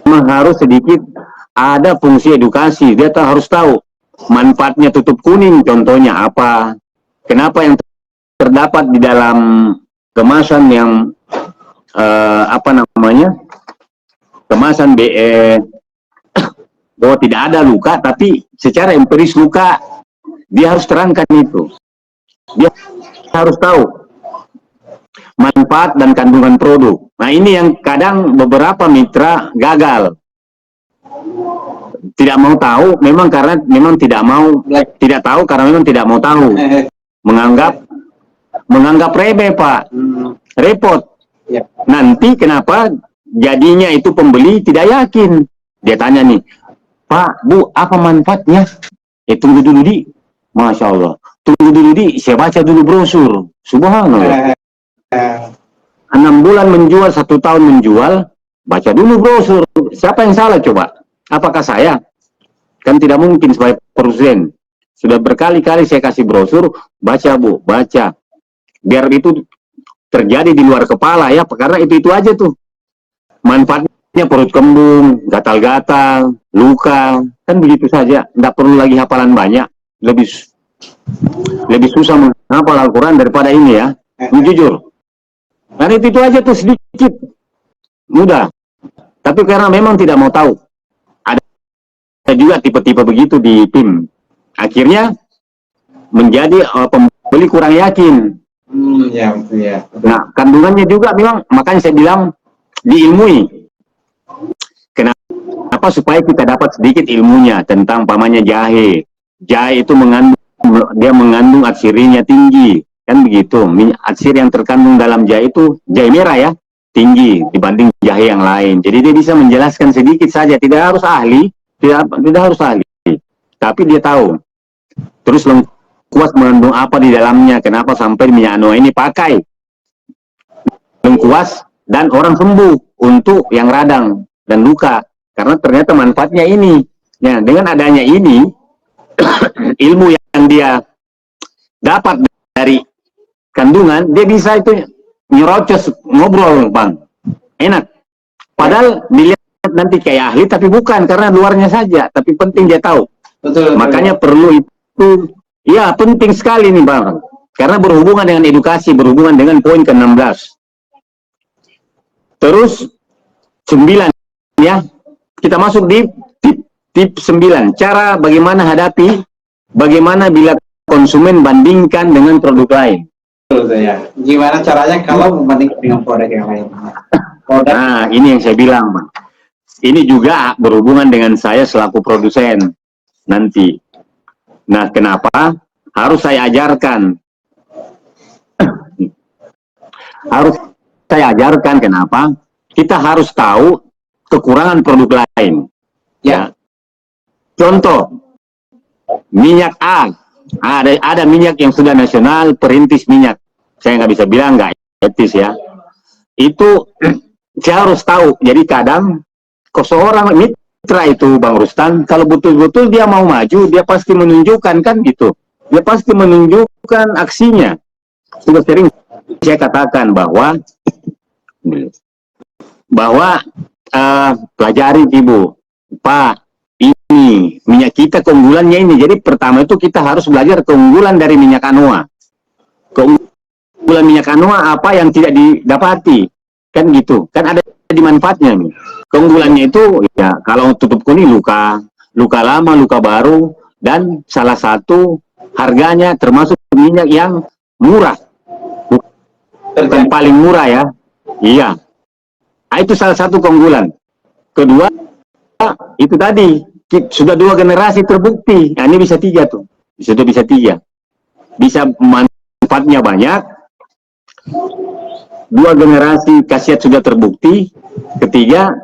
Memang harus sedikit ada fungsi edukasi. Dia harus tahu manfaatnya tutup kuning, contohnya apa. Kenapa yang terdapat di dalam kemasan yang, kemasan BE, bahwa tidak ada luka, tapi secara empiris luka, dia harus terangkan itu. Dia harus tahu manfaat dan kandungan produk. Nah, ini yang kadang beberapa mitra gagal. Tidak mau tahu, memang karena memang tidak mau, tidak tahu karena memang tidak mau tahu. Menganggap remeh, Pak. Repot. Nanti kenapa jadinya itu pembeli tidak yakin. Dia tanya nih, Pak, Bu, apa manfaatnya? Tunggu dulu di, Masya Allah. Tunggu dulu di, saya baca dulu brosur. Subhanallah. 6 bulan menjual, 1 tahun menjual, baca dulu brosur. Siapa yang salah coba? Apakah saya? Kan tidak mungkin sebagai produsen. Sudah berkali-kali saya kasih brosur, baca Bu, baca. Biar itu terjadi di luar kepala ya, karena itu aja tuh. Manfaatnya perut kembung, gatal-gatal, luka, kan begitu saja. Tidak perlu lagi hafalan banyak. Lebih susah menghafal Al-Quran daripada ini ya. Jujur. Karena itu aja tuh sedikit. Mudah. Tapi karena memang tidak mau tahu. Ada juga tipe-tipe begitu di tim. Akhirnya menjadi pembeli kurang yakin. Ya. Nah, kandungannya juga memang, makanya saya bilang diilmui. Kenapa? Supaya kita dapat sedikit ilmunya tentang pamannya jahe. Jahe itu mengandung atsirinya tinggi, kan begitu. Atsir yang terkandung dalam jahe itu jahe merah ya, tinggi dibanding jahe yang lain. Jadi dia bisa menjelaskan sedikit saja, tidak harus ahli, tidak harus ahli, tapi dia tahu. Terus lengkuas mengandung apa di dalamnya, kenapa sampai minyak anoa ini pakai lengkuas dan orang sembuh untuk yang radang dan luka, karena ternyata manfaatnya ini. Ya, dengan adanya ini ilmu yang dia dapat dari kandungan, dia bisa itu nyerocos, ngobrol, Bang, enak. Padahal dilihat nanti kayak ahli, tapi bukan, karena luarnya saja, tapi penting dia tahu. Betul. Makanya perlu itu, ya penting sekali nih Bang, karena berhubungan dengan edukasi, berhubungan dengan poin ke-16. Terus 9 ya, kita masuk di tip 9, cara bagaimana hadapi, bagaimana bila konsumen bandingkan dengan produk lain. Betul ya. Gimana caranya kalau membandingkan dengan produk yang lain? Nah, ini yang saya bilang, Bang. Ini juga berhubungan dengan saya selaku produsen nanti. Nah, kenapa? Harus saya ajarkan. Harus saya ajarkan kenapa? Kita harus tahu kekurangan produk lain. Ya. Contoh, minyak A. Ada minyak yang sudah nasional, perintis minyak. Saya nggak bisa bilang nggak etis ya. Itu saya harus tahu. Jadi kadang seorang mitra itu Bang Rustan, kalau betul-betul dia mau maju, dia pasti menunjukkan kan gitu. Dia pasti menunjukkan aksinya. Sudah sering saya katakan bahwa bahwa pelajari Ibu, Pak, ini minyak kita keunggulannya ini. Jadi pertama itu kita harus belajar keunggulan dari minyak anoa. Keunggulan minyak anoa apa yang tidak didapati, kan gitu. Kan ada di manfaatnya nih. Keunggulannya itu ya kalau tutup kuning luka lama, luka baru, dan salah satu harganya termasuk minyak yang murah. Bukan paling murah ya. Iya. Nah, itu salah satu keunggulan. Kedua, itu tadi sudah 2 generasi terbukti. Nah, ini bisa 3 tuh. Sudah bisa 3. Bisa manfaatnya banyak. 2 generasi khasiat sudah terbukti. Ketiga,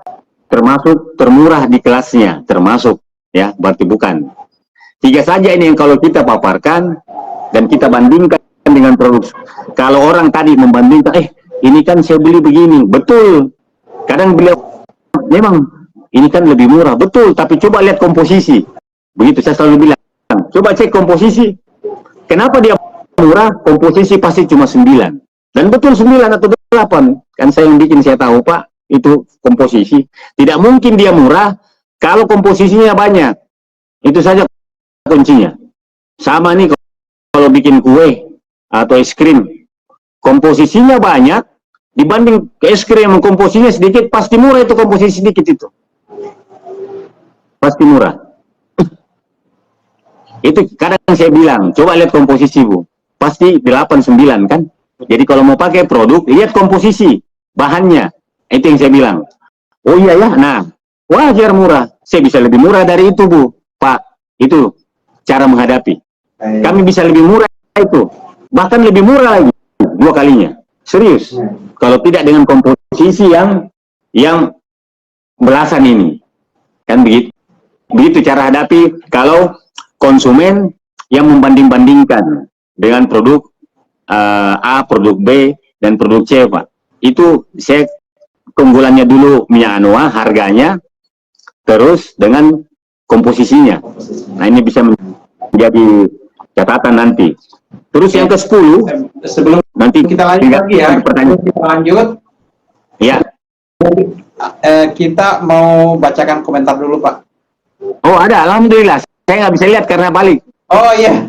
termasuk termurah di kelasnya, termasuk ya, berarti bukan. 3 saja ini yang kalau kita paparkan dan kita bandingkan dengan produk. Kalau orang tadi membandingkan, ini kan saya beli begini, betul. Kadang beliau memang ini kan lebih murah, betul. Tapi coba lihat komposisi. Begitu saya selalu bilang, coba cek komposisi. Kenapa dia murah? Komposisi pasti cuma 9. Dan betul 9 atau 8. Kan saya yang bikin, saya tahu Pak, itu komposisi. Tidak mungkin dia murah kalau komposisinya banyak. Itu saja kuncinya. Sama nih kalau bikin kue atau es krim, komposisinya banyak dibanding es krim yang komposisinya sedikit, pasti murah itu komposisi sedikit itu. Pasti murah. Itu kadang saya bilang, coba lihat komposisi Bu. Pasti 8, 9 kan? Jadi kalau mau pakai produk, lihat komposisi, bahannya. Itu yang saya bilang. Oh iya ya, nah, wajar murah. Saya bisa lebih murah dari itu Bu. Pak, itu cara menghadapi. Kami bisa lebih murah itu. Bahkan lebih murah lagi 2 kalinya. Serius. Kalau tidak dengan komposisi yang belasan ini. Kan begitu. Begitu cara hadapi kalau konsumen yang membanding-bandingkan dengan produk A, produk B, dan produk C, Pak. Itu saya keunggulannya dulu minyak anoa, harganya, terus dengan komposisinya. Nah, ini bisa menjadi catatan nanti. Terus yang ke-10, sebelum nanti kita lanjut lagi ya, pertanyaan. kita lanjut. Ya. Kita mau bacakan komentar dulu, Pak. Oh, ada. Alhamdulillah. Saya nggak bisa lihat karena balik. Oh iya,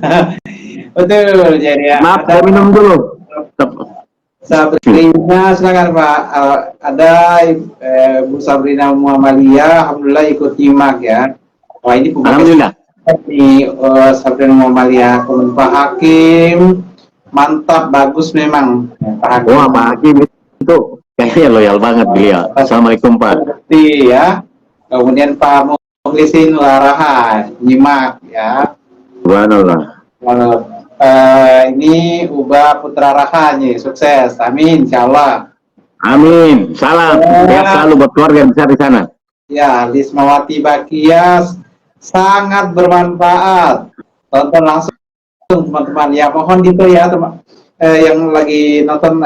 betul. Jadi ya. Maaf, saya minum dulu. Sabrina, silakan Pak. Ada Bu Sabrina Muhammadiyah, alhamdulillah ikut nyimak ya. Wah, ini Alhamdulillah. Ini Sabrina Muhammadiyah, Pak Hakim, mantap, bagus memang. Pak Hakim. Wah, Pak Hakim itu kayaknya loyal banget beliau. Assalamualaikum Pak. Ya. Kemudian Pak Mukhlisin Laraha, nyimak ya. Subhanallah. Ini Uba Putra Raha nih, sukses, amin, insya Allah. Amin, salam, sehat selalu buat keluarga besar di sana. Ya, Lismawati Bakias, sangat bermanfaat. Tonton langsung teman-teman. Ya, mohon gitu ya teman yang lagi nonton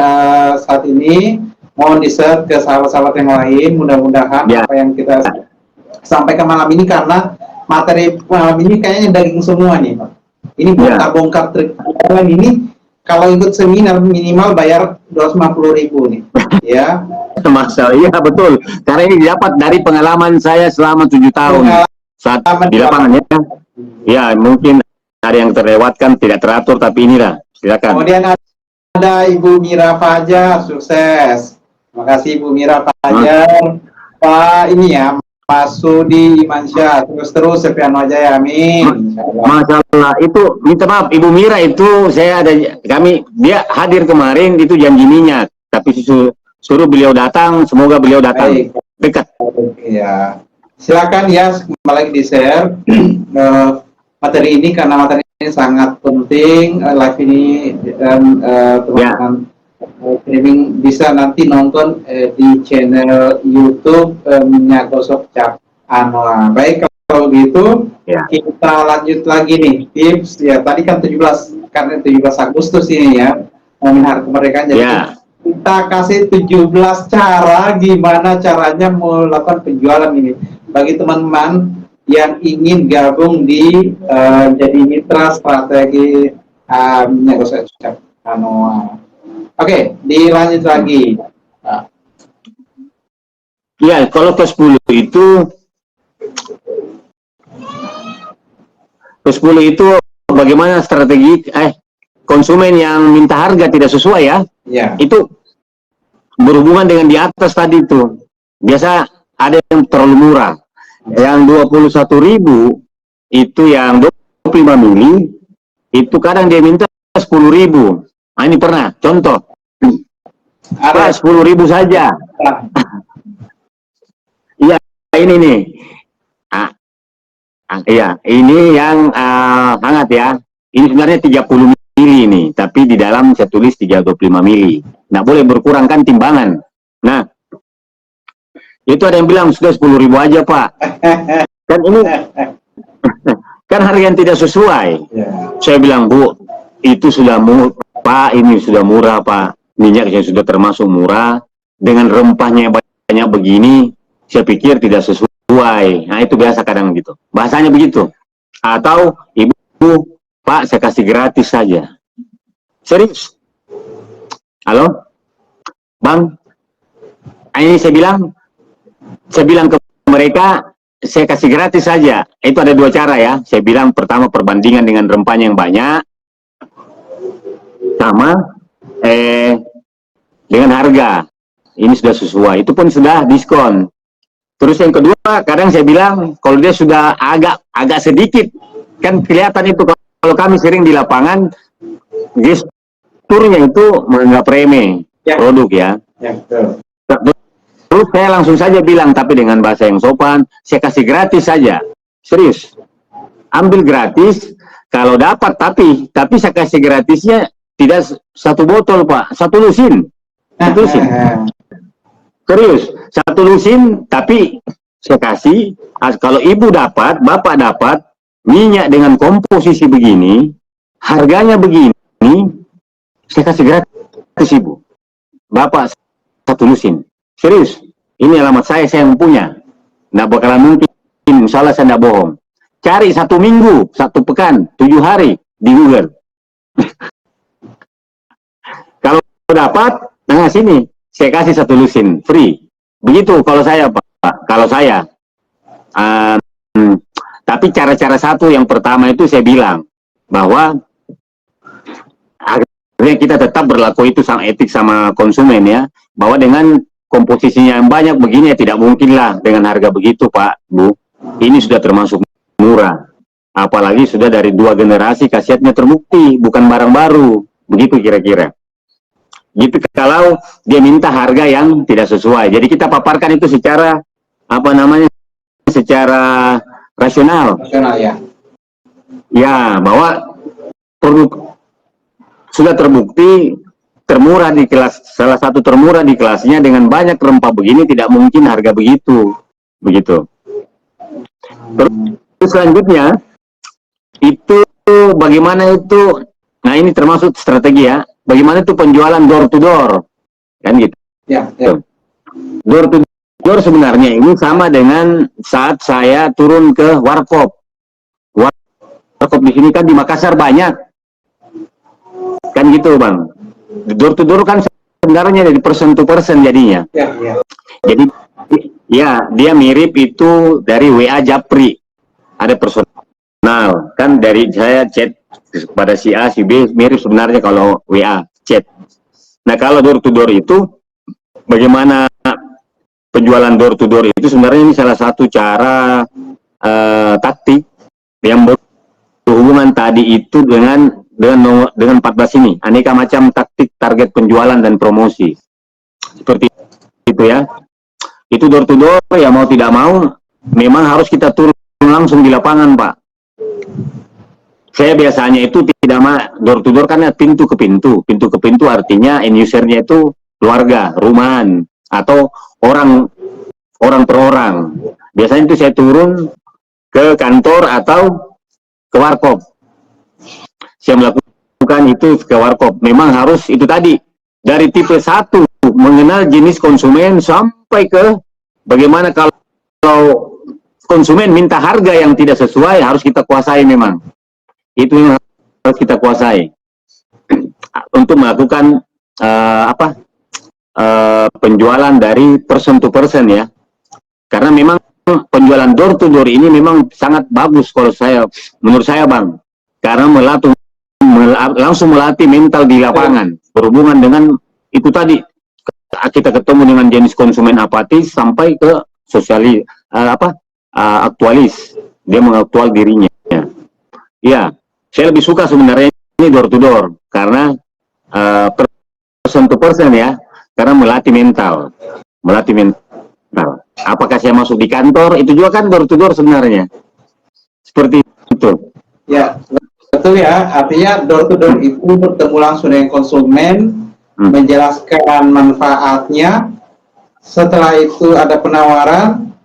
saat ini, mohon di-share ke sahabat-sahabat yang lain. Mudah-mudahan apa yang kita sampaikan malam ini, karena materi malam ini kayaknya daging semua nih, Pak. Ini bongkar-bongkar trik ini. Kalau ikut seminar minimal bayar 250.000 nih, ya. Masalah, iya betul. Karena ini didapat dari pengalaman saya selama 7 tahun saat di lapangan ya. Ya, mungkin ada yang terlewatkan, tidak teratur, tapi inilah. Silakan. Kemudian ada Ibu Mira Fajar, sukses. Terima kasih Ibu Mira Fajar. Pak ini ya, Mas Sudi Imansyah, terus Sepian Wajaya, amin. Masalah itu, minta maaf, Ibu Mira itu dia hadir kemarin itu janji minyak, tapi suruh beliau datang, semoga beliau datang. Baik. Dekat. Ya, silakan ya, kembali di-share materi ini, karena materi ini sangat penting. Live ini dan teman-teman streaming bisa nanti nonton di channel YouTube Minyak Gosok Cap Anoa. Baik, kalau gitu kita lanjut lagi nih tips ya. Tadi kan 17 Agustus ini ya, momen Hari Kemerdekaan, jadi kita kasih 17 cara gimana caranya melakukan penjualan ini bagi teman-teman yang ingin gabung di jadi mitra strategi Minyak Gosok Cap Anoa. Oke, dilanjut lagi. Ya, kalau ke-10 itu bagaimana strategi konsumen yang minta harga tidak sesuai ya. Ya. Itu berhubungan dengan di atas tadi itu. Biasa ada yang terlalu murah. Yang 21.000 itu yang 25 mili itu kadang dia minta 10.000. Nah, ini pernah contoh. Ada 10.000 saja. Iya, ini nih. Iya, ini yang hangat ya. Ini sebenarnya 30 mili ini, tapi di dalam saya tulis 325 mili. Nah, boleh berkurang kan timbangan. Nah, itu ada yang bilang sudah 10.000 aja Pak. Kan ini kan harga yang tidak sesuai. Saya bilang Bu, itu sudah Pak, ini sudah murah Pak. Minyaknya sudah termasuk murah. Dengan rempahnya banyak begini, saya pikir tidak sesuai. Nah, itu biasa kadang gitu. Bahasanya begitu. Atau Ibu, Pak, saya kasih gratis saja. Serius. Halo? Bang, ini saya bilang ke mereka, saya kasih gratis saja. Itu ada dua cara ya. Saya bilang pertama perbandingan dengan rempahnya yang banyak, sama dengan harga. Ini sudah sesuai. Itu pun sudah diskon. Terus yang kedua, kadang saya bilang kalau dia sudah agak sedikit, kan kelihatan itu kalau kami sering di lapangan, gesturnya itu menganggap remeh produk ya. Terus saya langsung saja bilang, tapi dengan bahasa yang sopan, saya kasih gratis saja. Serius. Ambil gratis, kalau dapat tapi saya kasih gratisnya tidak satu botol Pak, satu lusin. Satu lusin. Serius, satu lusin, tapi saya kasih, kalau ibu dapat, bapak dapat, minyak dengan komposisi begini, harganya begini, saya kasih gratis ibu. Bapak satu lusin. Serius, ini alamat saya yang punya. Nggak bakalan mungkin, insya Allah saya nggak bohong. Cari 1 minggu, 1 pekan, 7 hari di Google. Kalau dapat, nah sini, saya kasih 1 lusin, free. Begitu kalau saya Pak. Kalau saya. Tapi cara-cara satu yang pertama itu saya bilang, bahwa akhirnya kita tetap berlaku itu sama etik sama konsumen ya. Bahwa dengan komposisinya yang banyak begini ya tidak mungkin lah dengan harga begitu Pak, Bu. Ini sudah termasuk murah. Apalagi sudah dari 2 generasi khasiatnya terbukti, bukan barang baru. Begitu kira-kira. Gitu kalau dia minta harga yang tidak sesuai. Jadi kita paparkan itu secara secara rasional. Rasional ya. Ya, bahwa produk sudah terbukti termurah di kelas, salah satu termurah di kelasnya dengan banyak rempah begini tidak mungkin harga begitu. Begitu. Terus selanjutnya itu bagaimana itu, nah ini termasuk strategi ya. Bagaimana itu penjualan door to door, kan gitu. Ya, ya. Door to door sebenarnya ini sama dengan saat saya turun ke warkop. Warkop di sini kan di Makassar banyak, kan gitu bang. Door to door kan sebenarnya dari person to person jadinya. Ya, ya. Jadi ya dia mirip itu dari WA Japri, ada personal kan dari saya chat pada si A, si B, mirip sebenarnya kalau WA, chat. Nah, kalau door to door itu, bagaimana penjualan door to door itu sebenarnya ini salah satu cara taktik yang berhubungan tadi itu dengan 14 ini, aneka macam taktik target penjualan dan promosi. Seperti itu ya. Itu door to door, ya mau tidak mau, memang harus kita turun langsung di lapangan, Pak. Saya biasanya itu tidak door to door karena pintu ke pintu artinya end usernya itu keluarga, rumahan atau orang per orang. Biasanya itu saya turun ke kantor atau ke warkop. Saya melakukan itu ke warkop. Memang harus itu tadi dari tipe 1 mengenal jenis konsumen sampai ke bagaimana kalau konsumen minta harga yang tidak sesuai harus kita kuasai memang. Itu yang harus kita kuasai untuk melakukan penjualan dari person to person ya. Karena memang penjualan door to door ini memang sangat bagus kalau menurut saya Bang. Karena langsung melatih mental di lapangan, berhubungan dengan itu tadi, kita ketemu dengan jenis konsumen apatis sampai ke aktualis, dia mengaktual dirinya. Ya, saya lebih suka sebenarnya ini door to door karena person to person ya, karena melatih mental. Apakah saya masuk di kantor, itu juga kan door to door sebenarnya. Seperti itu. Ya, betul ya. Artinya door to door itu bertemu langsung dengan konsumen, menjelaskan manfaatnya. Setelah itu ada penawaran,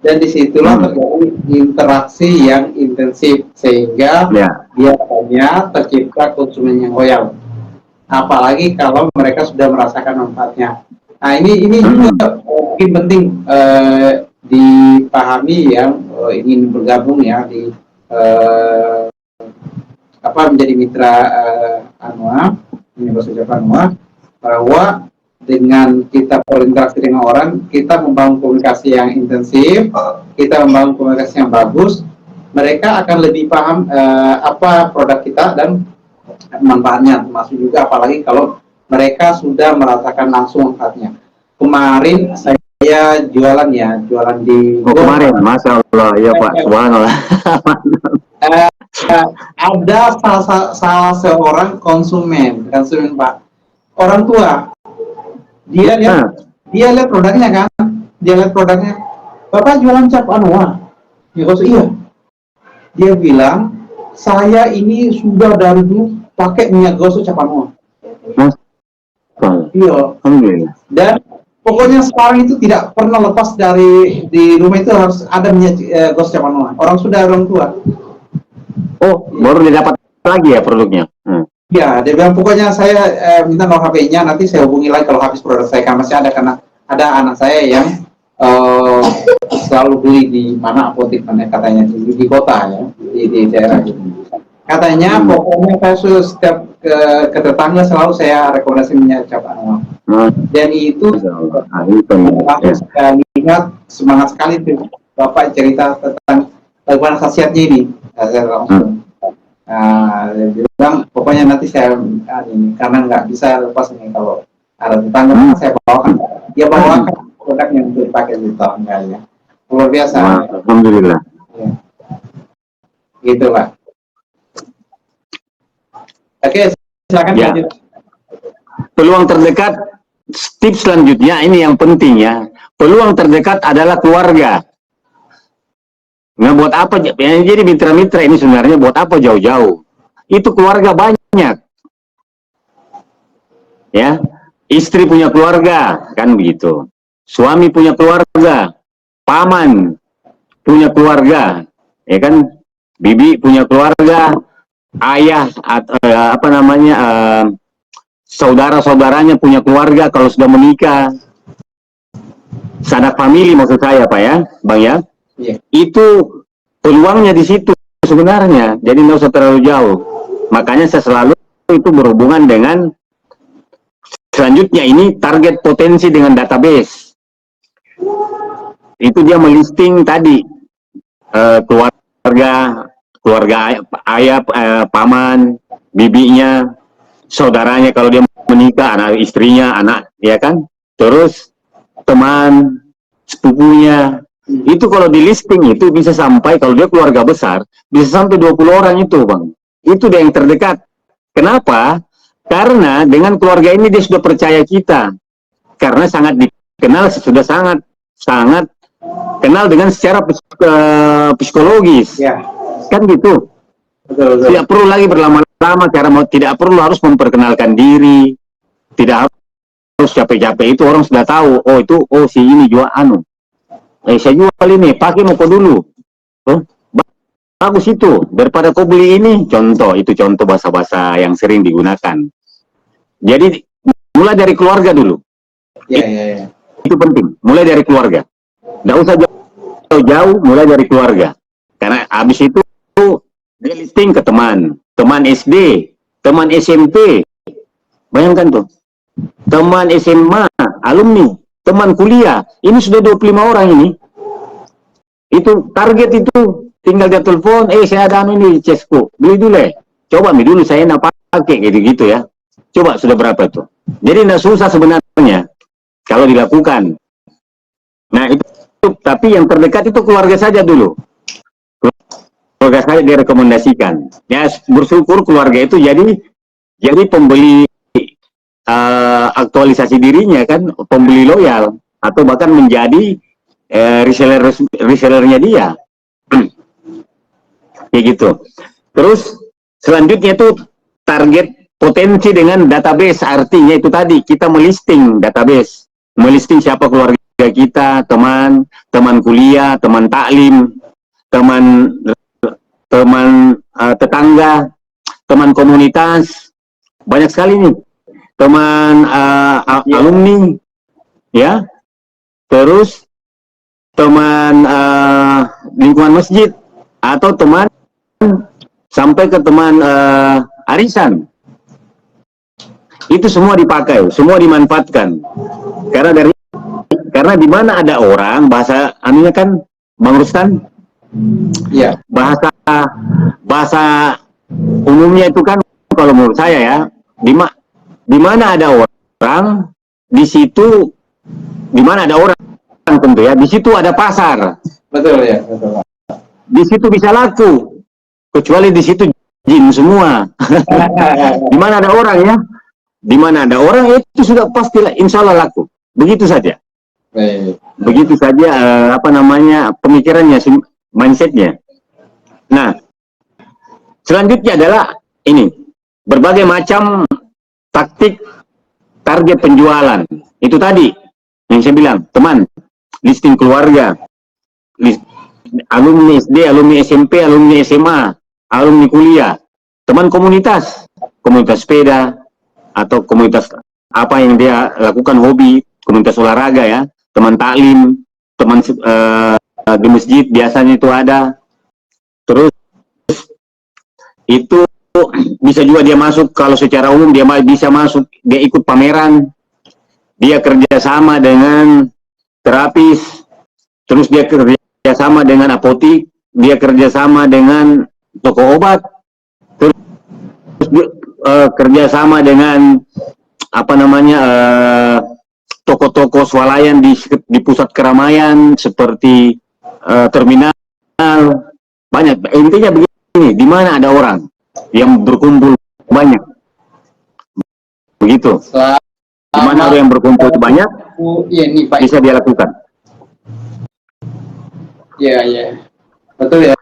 dan disitulah terjadi interaksi yang intensif sehingga biasanya tercipta konsumen yang loyal. Apalagi kalau mereka sudah merasakan manfaatnya. Nah, ini juga mungkin penting dipahami yang ingin bergabung ya di menjadi mitra Anua, bahwa dengan kita berinteraksi dengan orang, kita membangun komunikasi yang intensif, kita membangun komunikasi yang bagus, mereka akan lebih paham apa produk kita dan manfaatnya, termasuk juga apalagi kalau mereka sudah merasakan langsung manfaatnya. Kemarin saya jualan di kemarin, Masya Allah, ya Pak, subhanallah. Ada salah seorang konsumen Pak, orang tua, dia lihat produknya kan, Bapak jualan cap Anua, iya. Dia bilang, saya ini sudah dari dulu pakai minyak gosok cap Anua. Iya. Dan pokoknya sekarang itu tidak pernah lepas dari di rumah itu harus ada minyak gosok cap Anua. Orang tua. Oh, baru didapat lagi ya produknya. Ya, dia bilang pokoknya saya minta nomor HP-nya, nanti saya hubungi lagi kalau habis produk saya, kan masih ada, karena ada anak saya yang selalu beli di mana apotek mana katanya di kota ya, di daerah gitu. Katanya pokoknya saya sudah setiap ke tetangga selalu saya rekomendasi minyak cap Anua. Dan itu saya lihat semangat sekali tuh Bapak cerita tentang bagaimana khasiatnya ini. Saya langsung dia bilang pokoknya nanti saya karena nggak bisa lepas ini, kalau ada tetangga saya bawakan, dia bawakan produk yang dipakai di tetangganya. Luar biasa. Alhamdulillah. Ya. Gitu Pak. Oke, silakan ya. lanjut. Peluang terdekat, tips selanjutnya ini yang penting ya. Peluang terdekat adalah keluarga. Nah, buat apa? Jadi mitra-mitra ini sebenarnya buat apa jauh-jauh? Itu keluarga banyak. Ya, istri punya keluarga, kan begitu. Suami punya keluarga, paman punya keluarga, ya kan? Bibi punya keluarga, ayah saudara-saudaranya punya keluarga kalau sudah menikah. Sanak famili maksud saya Pak ya, Bang ya. Itu peluangnya di situ sebenarnya, jadi nggak usah terlalu jauh. Makanya saya selalu itu berhubungan dengan selanjutnya ini target potensi dengan database. Itu dia melisting tadi keluarga ayah, paman, bibinya, saudaranya kalau dia menikah, anak istrinya, anak, ya kan? Terus teman, sepupunya. Itu kalau di listing itu bisa sampai, kalau dia keluarga besar, bisa sampai 20 orang itu Bang. Itu dia yang terdekat. Kenapa? Karena dengan keluarga ini dia sudah percaya kita. Karena sangat dikenal, sudah sangat kenal dengan secara psikologis. Ya. Kan gitu. Betul. Tidak perlu lagi berlama-lama, tidak perlu harus memperkenalkan diri. Tidak harus capek-capek, itu orang sudah tahu. Oh si ini jual saya jual ini, pakai mau dulu. Bagus itu, daripada kau beli ini. Itu contoh bahasa-bahasa yang sering digunakan. Jadi, mulai dari keluarga dulu. Ya. Itu penting, mulai dari keluarga. Nggak usah jauh-jauh, mulai dari keluarga. Karena habis itu, dia listing ke teman SD, teman SMP. Bayangkan tuh, teman SMA, alumni, teman kuliah, ini sudah 25 orang ini. Itu target itu tinggal dia telepon, saya ada ini Cesco, beli dulu coba dulu saya nak pakai gitu-gitu ya. Coba sudah berapa tuh? Jadi tidak susah sebenarnya kalau dilakukan. Nah itu, tapi yang terdekat itu keluarga saja dulu. Keluarga saya direkomendasikan. Ya bersyukur keluarga itu jadi pembeli aktualisasi dirinya kan, pembeli loyal atau bahkan menjadi resellernya dia. Kayak gitu. Terus selanjutnya itu target potensi dengan database, artinya itu tadi kita melisting database, melisting siapa keluarga kita, teman kuliah, teman taklim, teman tetangga, teman komunitas, banyak sekali nih, teman alumni, ya, terus teman lingkungan masjid, atau teman sampai ke teman arisan. Itu semua dipakai, semua dimanfaatkan. Karena di mana ada orang, bahasa anunya kan Bang Rustan, ya, bahasa umumnya itu kan kalau menurut saya ya, di mana ada orang, di situ, di mana ada orang tentu ya, di situ ada pasar. Betul ya, betul. Di situ bisa laku, kecuali di situ jin semua. Di mana ada orang ya, di mana ada orang itu sudah pastilah insya Allah laku. Begitu saja. Begitu saja apa namanya pemikirannya, mindsetnya. Nah, selanjutnya adalah ini berbagai macam taktik target penjualan. Itu tadi yang saya bilang, teman, listing keluarga, alumni SD, alumni SMP, alumni SMA, alumni kuliah, teman komunitas, komunitas sepeda atau komunitas apa yang dia lakukan, hobi, komunitas olahraga ya, teman taklim, teman di masjid biasanya itu ada. Terus itu bisa juga dia masuk, kalau secara umum dia bisa masuk, dia ikut pameran, dia kerjasama dengan terapis, terus dia kerjasama dengan apotik, dia kerjasama dengan toko obat, terus kerjasama dengan apa namanya toko-toko swalayan di pusat keramaian seperti terminal, banyak. Intinya begini, di mana ada orang yang berkumpul banyak, begitu. Di mana orang yang berkumpul banyak, bisa dia lakukan. Ya, betul ya.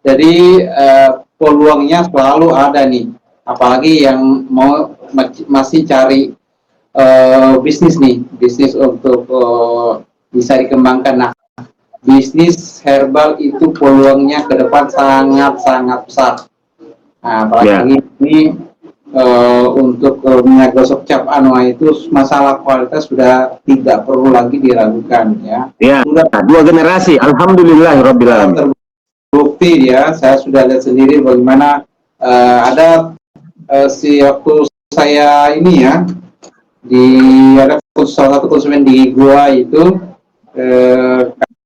Jadi peluangnya selalu ada nih, apalagi yang masih cari bisnis nih, bisnis untuk bisa dikembangkan. Nah, bisnis herbal itu peluangnya ke depan sangat besar. Nah, apalagi ini untuk minyak gosok cap anua itu masalah kualitas sudah tidak perlu lagi diragukan ya. Sudah 2 generasi, alhamdulillahirabbil alamin. Terbukti ya, saya sudah lihat sendiri bagaimana ada waktu saya ini ya, ada salah satu konsumen di gua itu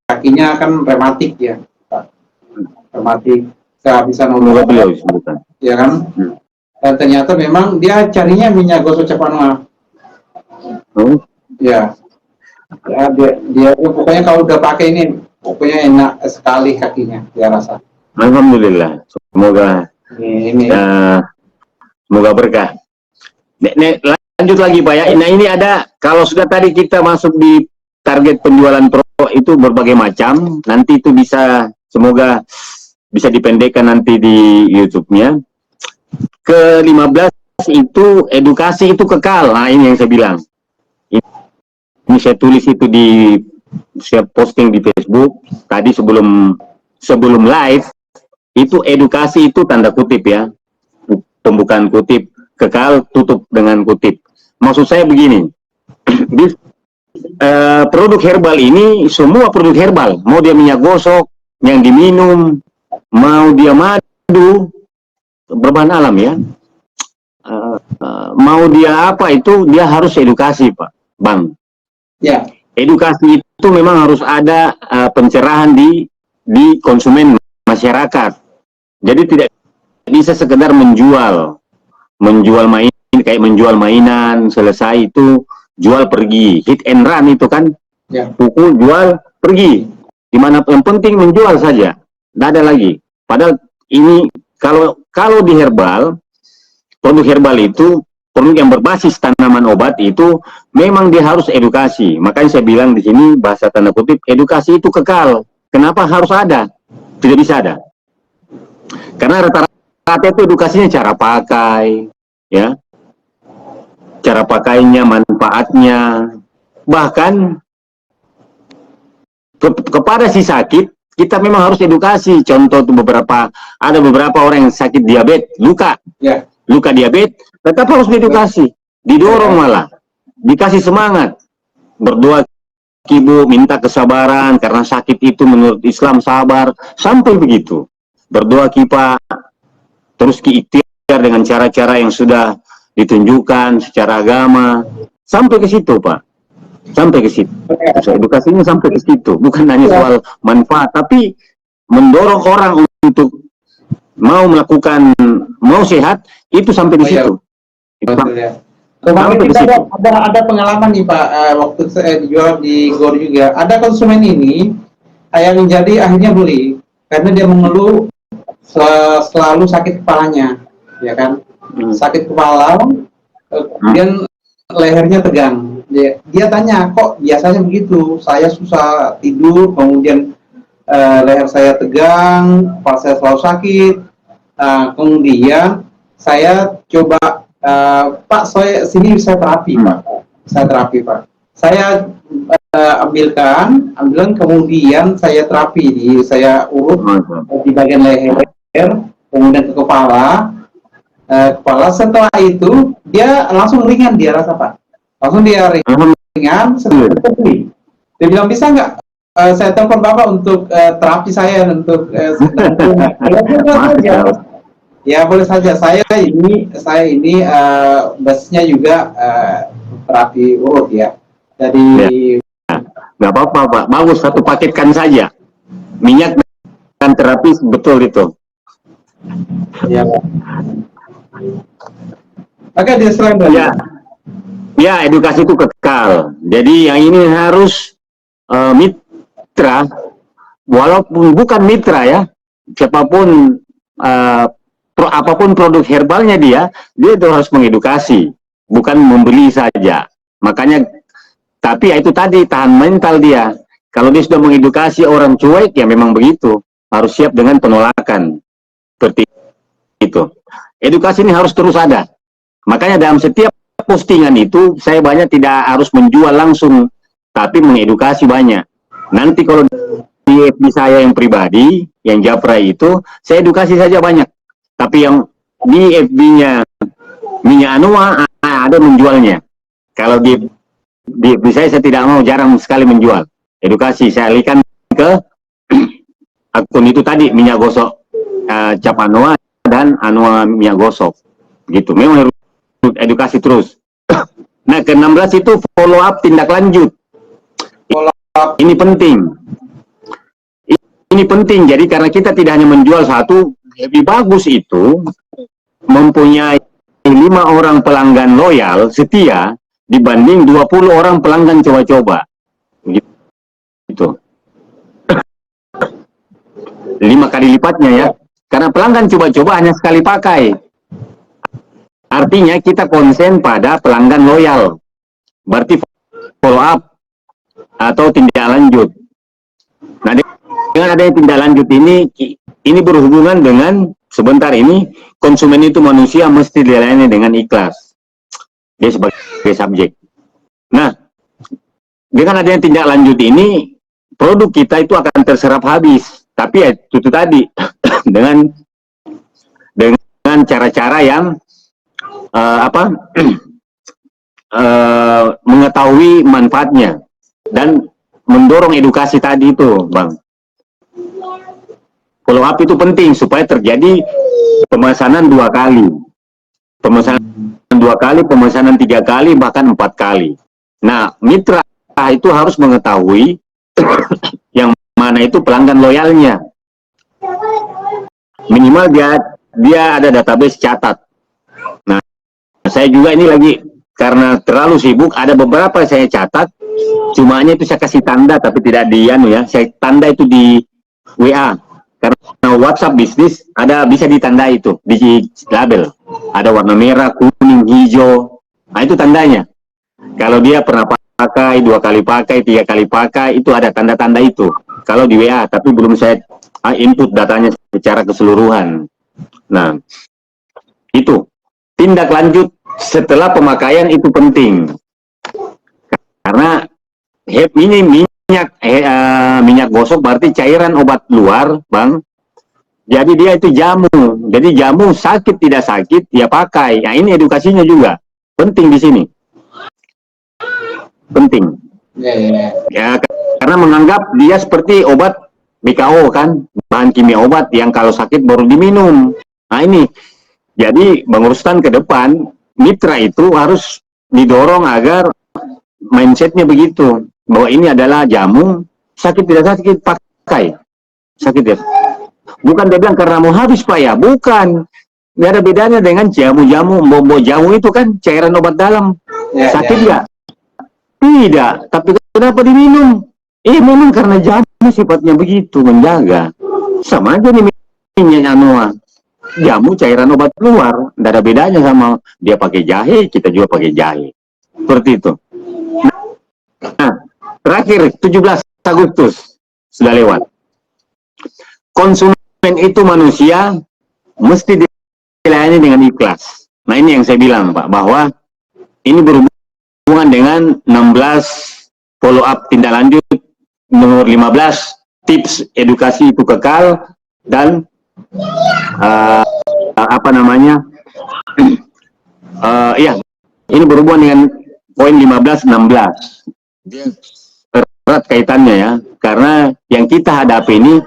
kakinya kan rematik ya, rematik kehabisan obat, ya kan? Dan ternyata memang dia carinya minyak gosok cap anua. Ya, dia pokoknya kalau udah pakai ini, pokoknya enak sekali kakinya, dia rasa. Alhamdulillah, semoga semoga berkah. Lanjut lagi Pak ya. Nah ini ada, kalau sudah tadi kita masuk di target penjualan pro itu berbagai macam, nanti itu bisa, semoga bisa dipendekkan nanti di YouTube-nya. Ke-15 itu edukasi itu kekal. Nah ini yang saya bilang. Ini saya tulis itu saya posting di Facebook tadi sebelum live, itu edukasi itu tanda kutip ya, pembukaan kutip, kekal tutup dengan kutip. Maksud saya begini, produk herbal ini, semua produk herbal, mau dia minyak gosok yang diminum, mau dia madu berbahan alam ya, mau dia apa, itu dia harus edukasi Pak Bang. Ya. Edukasi itu memang harus ada pencerahan di konsumen masyarakat. Jadi tidak bisa sekedar menjual kayak menjual mainan, selesai itu jual pergi, hit and run itu kan, pukul jual pergi, dimana yang penting menjual saja, tidak ada lagi. Padahal ini kalau di herbal, produk herbal itu produk yang berbasis tanaman obat itu memang dia harus edukasi. Makanya saya bilang di sini bahasa tanda kutip, edukasi itu kekal. Kenapa harus ada? Tidak bisa ada. Karena rata-rata itu edukasinya cara pakai, ya, cara pakainya, manfaatnya, bahkan kepada si sakit kita memang harus edukasi. Contoh tuh ada beberapa orang yang sakit diabetes, luka diabetes, tetap harus diedukasi, didorong malah, dikasih semangat, berdoa Ibu, minta kesabaran karena sakit itu menurut Islam sabar, sampai begitu. Berdoa Pak, terus ikhtiar dengan cara-cara yang sudah ditunjukkan secara agama, sampai ke situ Pak, sampai ke situ. Edukasinya sampai ke situ, bukan hanya soal manfaat, tapi mendorong orang untuk mau sehat, itu sampai di situ. Kemarin kita ada pengalaman nih Pak, waktu saya dijual di GOR juga, ada konsumen ini yang menjadi akhirnya beli karena dia mengeluh selalu sakit kepalanya, ya kan, sakit kepala, kemudian lehernya tegang. Dia tanya, kok biasanya begitu, saya susah tidur, kemudian leher saya tegang, kepala saya selalu sakit. Kemudian saya coba, Pak, sini saya terapi Pak, saya ambilkan, kemudian saya terapi, saya urut di bagian leher, kemudian ke kepala. Setelah itu dia langsung ringan, dia rasa Pak, langsung dia ringan. Dia bilang, bisa nggak saya telepon Bapak untuk terapi saya untuk ya boleh saja. Saya ini basisnya juga terapi urut ya. Jadi nggak apa-apa Pak, bagus, satu paketkan saja, minyak dan terapis, betul itu. Ya Pak. Oke, ya, edukasi itu kekal. Jadi yang ini harus mitra, walaupun bukan mitra ya, siapapun apapun produk herbalnya dia itu harus mengedukasi, bukan membeli saja. Makanya, tapi ya itu tadi, tahan mental dia. Kalau dia sudah mengedukasi orang cuek, ya memang begitu, harus siap dengan penolakan. Seperti itu. Edukasi ini harus terus ada. Makanya dalam setiap postingan itu, saya banyak tidak harus menjual langsung, tapi mengedukasi banyak. Nanti kalau di FB saya yang pribadi, yang Japrai itu, saya edukasi saja banyak. Tapi yang di FB-nya minyak Anua, ada menjualnya. Kalau di FB saya tidak mau, jarang sekali menjual. Edukasi, saya alihkan ke akun itu tadi, minyak gosok cap Anua dan Anua minyak gosok. Gitu, memang harus edukasi terus. Nah, ke-16 itu follow up, tindak lanjut. Ini penting. Ini penting, jadi karena kita tidak hanya menjual satu, lebih bagus itu mempunyai 5 orang pelanggan loyal, setia, dibanding 20 orang pelanggan coba-coba. Gitu. 5 kali lipatnya ya. Karena pelanggan coba-coba hanya sekali pakai. Artinya kita konsen pada pelanggan loyal. Berarti follow up atau tindak lanjut. Nah, dengan adanya tindak lanjut ini berhubungan dengan sebentar ini konsumen itu manusia, mesti dilayani dengan ikhlas. Dia sebagai subjek. Nah, dengan adanya tindak lanjut ini, produk kita itu akan terserap habis. Tapi ya itu tadi dengan cara-cara yang mengetahui manfaatnya dan mendorong edukasi tadi itu, Bang. Follow up itu penting supaya terjadi pemesanan 2 kali. Pemesanan 2 kali, pemesanan 3 kali, bahkan 4 kali. Nah, mitra itu harus mengetahui yang mana itu pelanggan loyalnya. Minimal dia ada database catat. Nah, saya juga ini lagi karena terlalu sibuk, ada beberapa saya catat, cuma hanya itu saya kasih tanda tapi tidak di anu ya, saya tanda itu di WA. Karena WhatsApp bisnis ada bisa ditandai itu di label, ada warna merah, kuning, hijau. Nah itu tandanya. Kalau dia pernah pakai, 2 kali pakai, 3 kali pakai, itu ada tanda-tanda itu. Kalau di WA, tapi belum saya input datanya secara keseluruhan. Nah, itu tindak lanjut setelah pemakaian itu penting. Karena ini minyak gosok berarti cairan obat luar, Bang. Jadi dia itu jamu. Jadi jamu sakit tidak sakit dia pakai. Nah, ini edukasinya juga penting di sini. Penting. Ya, karena menganggap dia seperti obat BKO kan, bahan kimia obat yang kalau sakit baru diminum. Nah, ini. Jadi Bang Rustan ke depan mitra itu harus didorong agar mindsetnya begitu, bahwa ini adalah jamu, sakit tidak sakit pakai, sakit ya. Bukan dia bilang karena mau habis Pak ya, bukan. Nggak ada bedanya dengan jamu-jamu, bombo jamu itu kan cairan obat dalam, sakit nggak? Tidak, tapi kenapa diminum? Memang karena jamu sifatnya begitu, menjaga. Sama aja nih minyak anua. Jamu cairan obat keluar, tidak ada bedanya sama dia pakai jahe, kita juga pakai jahe. Seperti itu. Nah, terakhir 17 Agustus sudah lewat. Konsumen itu manusia mesti dilayani dengan ikhlas. Nah, ini yang saya bilang, Pak, bahwa ini berhubungan dengan 16 follow up tindak lanjut, nomor 15 tips edukasi itu kekal, dan apa namanya, ya ini berhubungan dengan poin 15-16, erat kaitannya ya, karena yang kita hadapi ini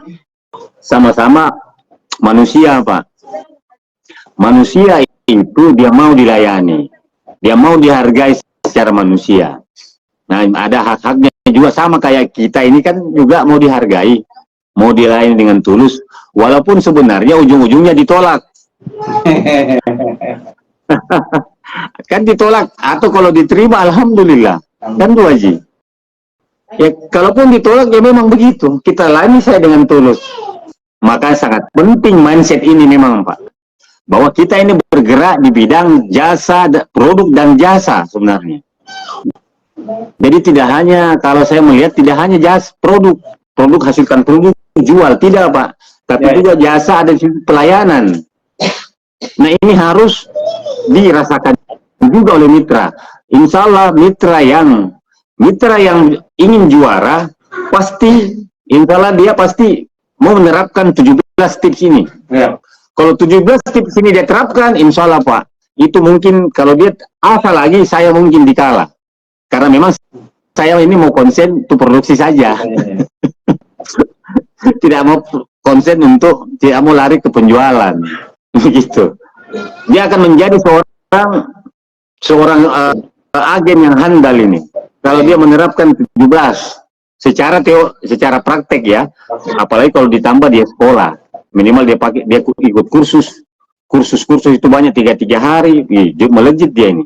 sama-sama manusia Pak. Manusia itu dia mau dilayani, dia mau dihargai secara manusia. Nah, ada hak-haknya juga sama kayak kita ini kan juga mau dihargai, mau dilayani dengan tulus, walaupun sebenarnya ujung-ujungnya ditolak. Kan ditolak, atau kalau diterima alhamdulillah, kan tuh Haji. Ya kalaupun ditolak ya memang begitu, kita layani saya dengan tulus. Maka sangat penting mindset ini memang Pak, bahwa kita ini bergerak di bidang jasa, produk dan jasa sebenarnya. Jadi tidak hanya, kalau saya melihat tidak hanya jasa, produk hasilkan produk, jual, tidak Pak, tapi juga jasa, ada pelayanan. Nah ini harus dirasakan juga oleh mitra. Insya Allah mitra yang ingin juara, pasti insya Allah dia pasti mau menerapkan 17 tips ini. Kalau 17 tips ini dia terapkan, insya Allah Pak, itu mungkin kalau dia asal lagi, saya mungkin dikalah. Karena memang saya ini mau konsen untuk produksi saja. Tidak mau konsen untuk, tidak mau lari ke penjualan. Begitu. Dia akan menjadi seorang agen yang handal ini. Kalau dia menerapkan 17 secara praktek ya, apalagi kalau ditambah dia sekolah, minimal dia ikut kursus itu banyak 3 hari, melejit dia ini.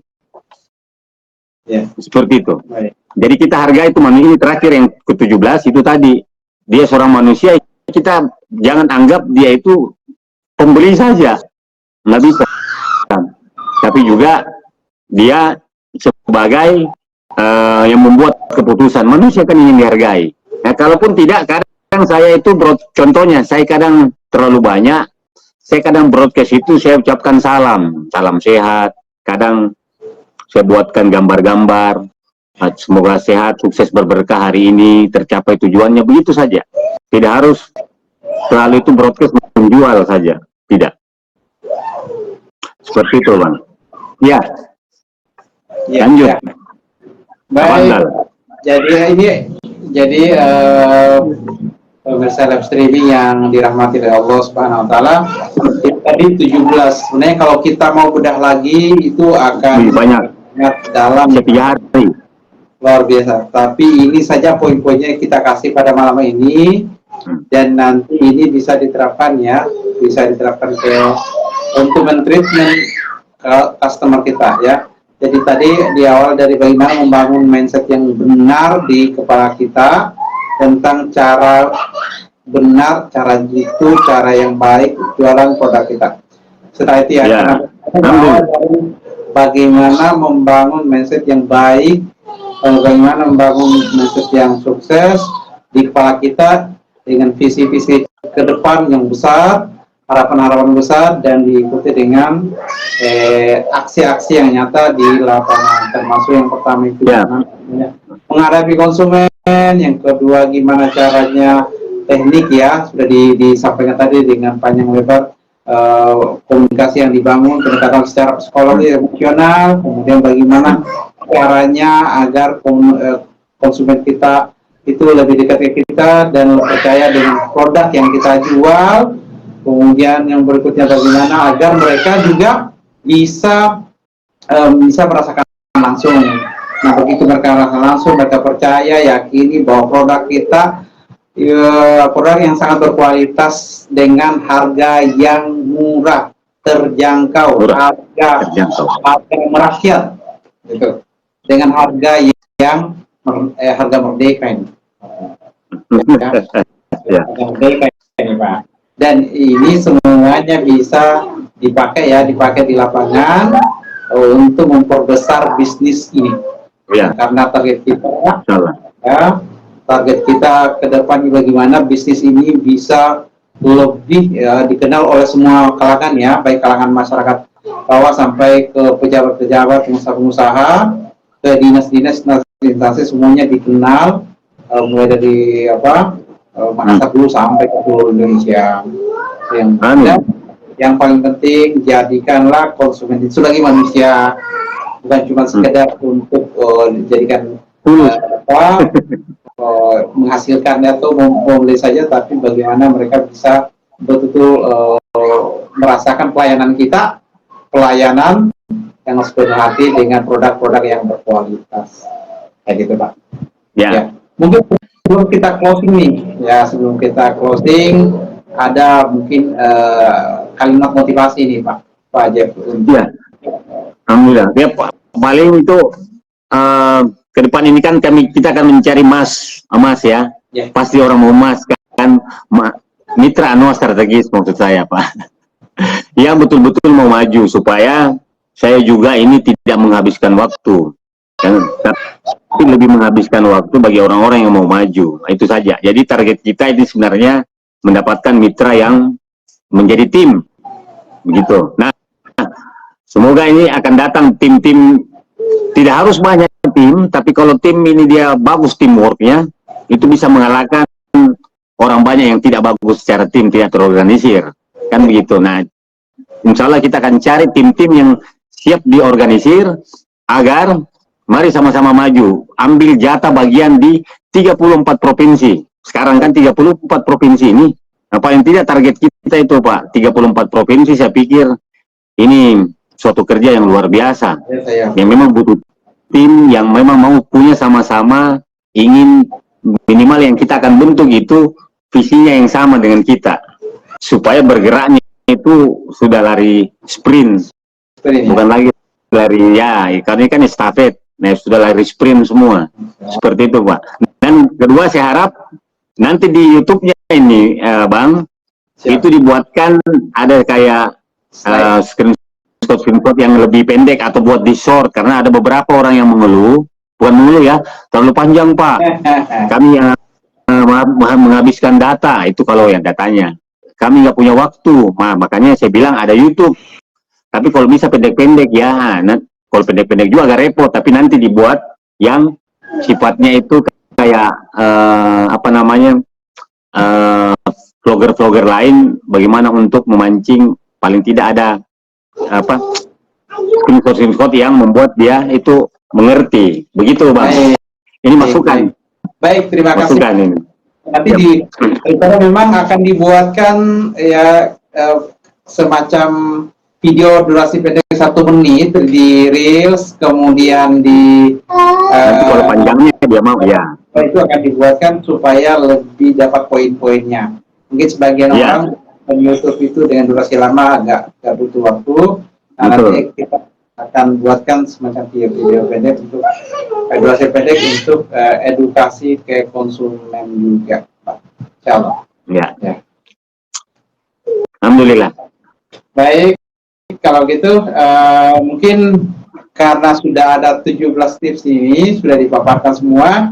Seperti itu. Jadi kita hargai itu manusia. Ini terakhir yang ke-17 itu tadi, dia seorang manusia, kita jangan anggap dia itu pembeli saja, nggak bisa. Tapi juga dia sebagai yang membuat keputusan. Manusia kan ingin dihargai. Nah, kalaupun tidak, kadang saya itu contohnya, saya kadang terlalu banyak, saya kadang broadcast itu saya ucapkan salam sehat, kadang saya buatkan gambar-gambar, semoga sehat, sukses, berberkah hari ini, tercapai tujuannya, begitu saja. Tidak harus selalu itu broadcast menjual saja, tidak. Seperti itu Bang. Ya, lanjut. Ya. Baik, jadi pemirsa live streaming yang dirahmati oleh Allah Subhanahu Wa Taala, tadi 17. Sebenarnya kalau kita mau bedah lagi itu akan banyak dalam 3 hari. luar biasa. Tapi ini saja poin-poinnya yang kita kasih pada malam ini, dan nanti ini bisa diterapkan ya, bisa diterapkan untuk men-treatment customer kita ya. Jadi tadi di awal dari bagaimana membangun mindset yang benar di kepala kita tentang cara benar, cara jitu, cara yang baik jualan produk kita. Setelah itu ya, bagaimana membangun mindset yang baik, bagaimana membangun mindset yang sukses di kepala kita dengan visi-visi ke depan yang besar, harapan-harapan besar, dan diikuti dengan aksi-aksi yang nyata di lapangan. Termasuk yang pertama itu menghadapi konsumen, yang kedua gimana caranya teknik ya, sudah disampaikan tadi dengan panjang lebar, komunikasi yang dibangun, pendekatan secara psikologi, emosional, kemudian bagaimana caranya agar konsumen kita itu lebih dekat ke kita dan percaya dengan produk yang kita jual. Kemudian yang berikutnya bagaimana agar mereka juga bisa merasakan langsung. Nah, begitu mereka merasakan langsung, mereka percaya, yakini bahwa produk kita produk yang sangat berkualitas dengan harga yang murah, terjangkau, harga merakyat, gitu. Dengan harga yang harga merdeka ini. Harga merdeka ini, Pak. Dan ini semuanya bisa dipakai di lapangan untuk memperbesar bisnis ini. Karena target kita target kita ke depan bagaimana bisnis ini bisa lebih dikenal oleh semua kalangan ya, baik kalangan masyarakat bawah sampai ke pejabat-pejabat, pengusaha-pengusaha, ke dinas-dinas, instansi, semuanya dikenal, mulai dari Makassar dulu sampai ke seluruh Indonesia. Yang paling penting, jadikanlah konsumen itu lagi manusia, bukan cuma sekedar untuk dijadikan menghasilkan atau membeli saja, tapi bagaimana mereka bisa betul-betul merasakan pelayanan kita, pelayanan yang sepenuh hati dengan produk-produk yang berkualitas. Kayak gitu, Pak. Ya. Mungkin sebelum kita closing nih, ada mungkin kalimat motivasi nih, Pak Jeff. Ya. Alhamdulillah. Ya, Pak. Paling itu ke depan ini kan kita akan mencari emas ya. Pasti orang mau emas kan, mitra strategis maksud saya, Pak. Yang betul-betul mau maju supaya saya juga ini tidak menghabiskan waktu, tapi lebih menghabiskan waktu bagi orang-orang yang mau maju. Nah, itu saja. Jadi target kita ini sebenarnya mendapatkan mitra yang menjadi tim, begitu. Nah, semoga ini akan datang tim-tim, tidak harus banyak tim, tapi kalau tim ini dia bagus teamworknya, itu bisa mengalahkan orang banyak yang tidak bagus secara tim, tidak terorganisir, kan begitu. Nah, insya Allah kita akan cari tim-tim yang siap diorganisir agar mari sama-sama maju, ambil jatah bagian di 34 provinsi. Sekarang kan 34 provinsi ini, nah paling tidak target kita itu, Pak, 34 provinsi. Saya pikir ini suatu kerja yang luar biasa, yang memang butuh tim yang memang mau punya sama-sama, ingin minimal yang kita akan bentuk itu visinya yang sama dengan kita, supaya bergeraknya itu sudah lari sprint, bukan lagi lari karena kan estafet. Nah, sudah lari sprint semua, seperti itu, Pak. Dan kedua, saya harap nanti di YouTube-nya ini, Bang, itu dibuatkan ada kayak screenshot yang lebih pendek atau buat di short, karena ada beberapa orang yang mengeluh, bukan mengeluh ya, terlalu panjang, Pak. Kami yang menghabiskan data itu, kalau yang datanya kami nggak punya waktu. Nah, makanya saya bilang ada YouTube. Tapi kalau bisa pendek-pendek ya, kalau pendek-pendek juga agak repot. Tapi nanti dibuat yang sifatnya itu kayak vlogger-vlogger lain, bagaimana untuk memancing, paling tidak ada screenshot yang membuat dia itu mengerti. Begitu, Bang. Ini masukan. Baik, terima kasih. Masukan ini. Nanti memang akan dibuatkan ya semacam video durasi pendek 1 menit di Reels, kemudian di Nanti kalau panjangnya dia mau ya. itu akan dibuatkan supaya lebih dapat poin-poinnya. Mungkin sebagian Ya. orang YouTube itu dengan durasi lama agak butuh waktu. Nah, Betul. nanti kita akan buatkan semacam video pendek untuk durasi pendek untuk edukasi ke konsumen juga, Pak. Insyaallah. Ya. Ya. Alhamdulillah. Baik, kalau gitu mungkin karena sudah ada 17 tips ini sudah dipaparkan semua.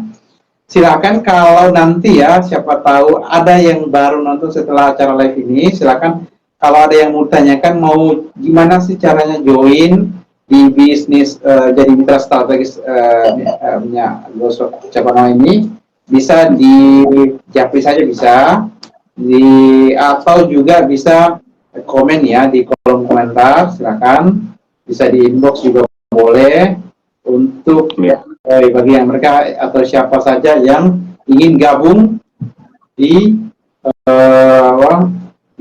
Silakan kalau nanti ya, siapa tahu ada yang baru nonton setelah acara live ini, silakan kalau ada yang mau tanyakan mau gimana sih caranya join di bisnis jadi mitra strategis Gosok Cabana ini, bisa di japri saja bisa, atau juga bisa komen ya di kolom komentar, silakan bisa di inbox juga boleh untuk bagi yang mereka atau siapa saja yang ingin gabung di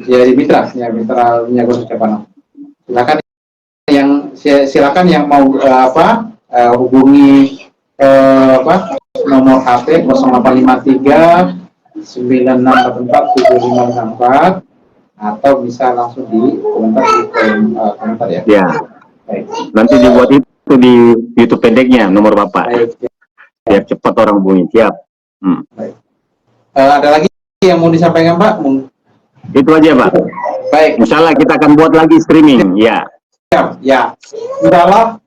jadi mitra ya, mitra Gosok Cabana. Silakan yang mau hubungi nomor HP 0853 9644 7564 atau bisa langsung di komentar ya. Ya. Baik. Nanti dibuat itu di YouTube pendeknya nomor Bapak. Baik. Biar cepat orang hubungi. Siap. Baik. Ada lagi yang mau disampaikan Pak? Itu aja Pak. Baik. Insyaallah kita akan buat lagi streaming. Ya. Ya. Insyaallah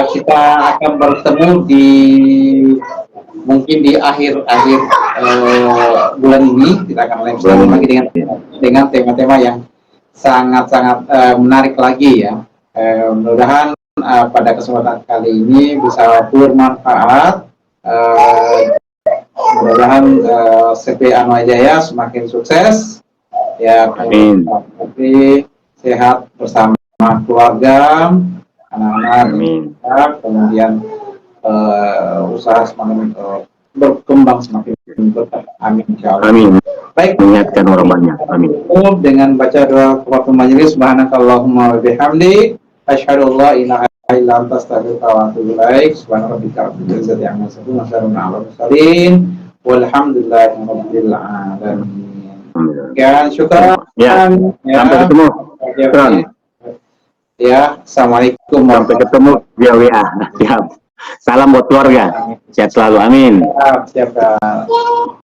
kita akan bertemu di mungkin di akhir bulan ini. Kita akan live lagi dengan tema-tema yang sangat-sangat menarik lagi ya. Mudah-mudahan pada kesempatan kali ini bisa bermanfaat. Mudah-mudahan CP Anwar Jaya semakin sukses ya. Amin. Tapi sehat bersama keluarga, anak-anak, kemudian usaha semakin berkembang semakin berkah. Amin. Insyaallah. Amin. Baik. Mengingatkan orang banyak. Amin. Dengan baca doa kafaratul majelis, subhanakallahumma wa bihamdik, asyhadu an la ilaha illa anta astaghfiruka wa atubu ilaik. Subhana rabbika rabbil izzati amma yasifun wa salamun alal mursalin walhamdulillahi rabbil alamin. Ya, syukran. Ya. Sampai ketemu. Syukran. Ya, assalamualaikum. Sampai ketemu via WA. Siap. Salam buat keluarga. Sehat selalu. Amin. Siap.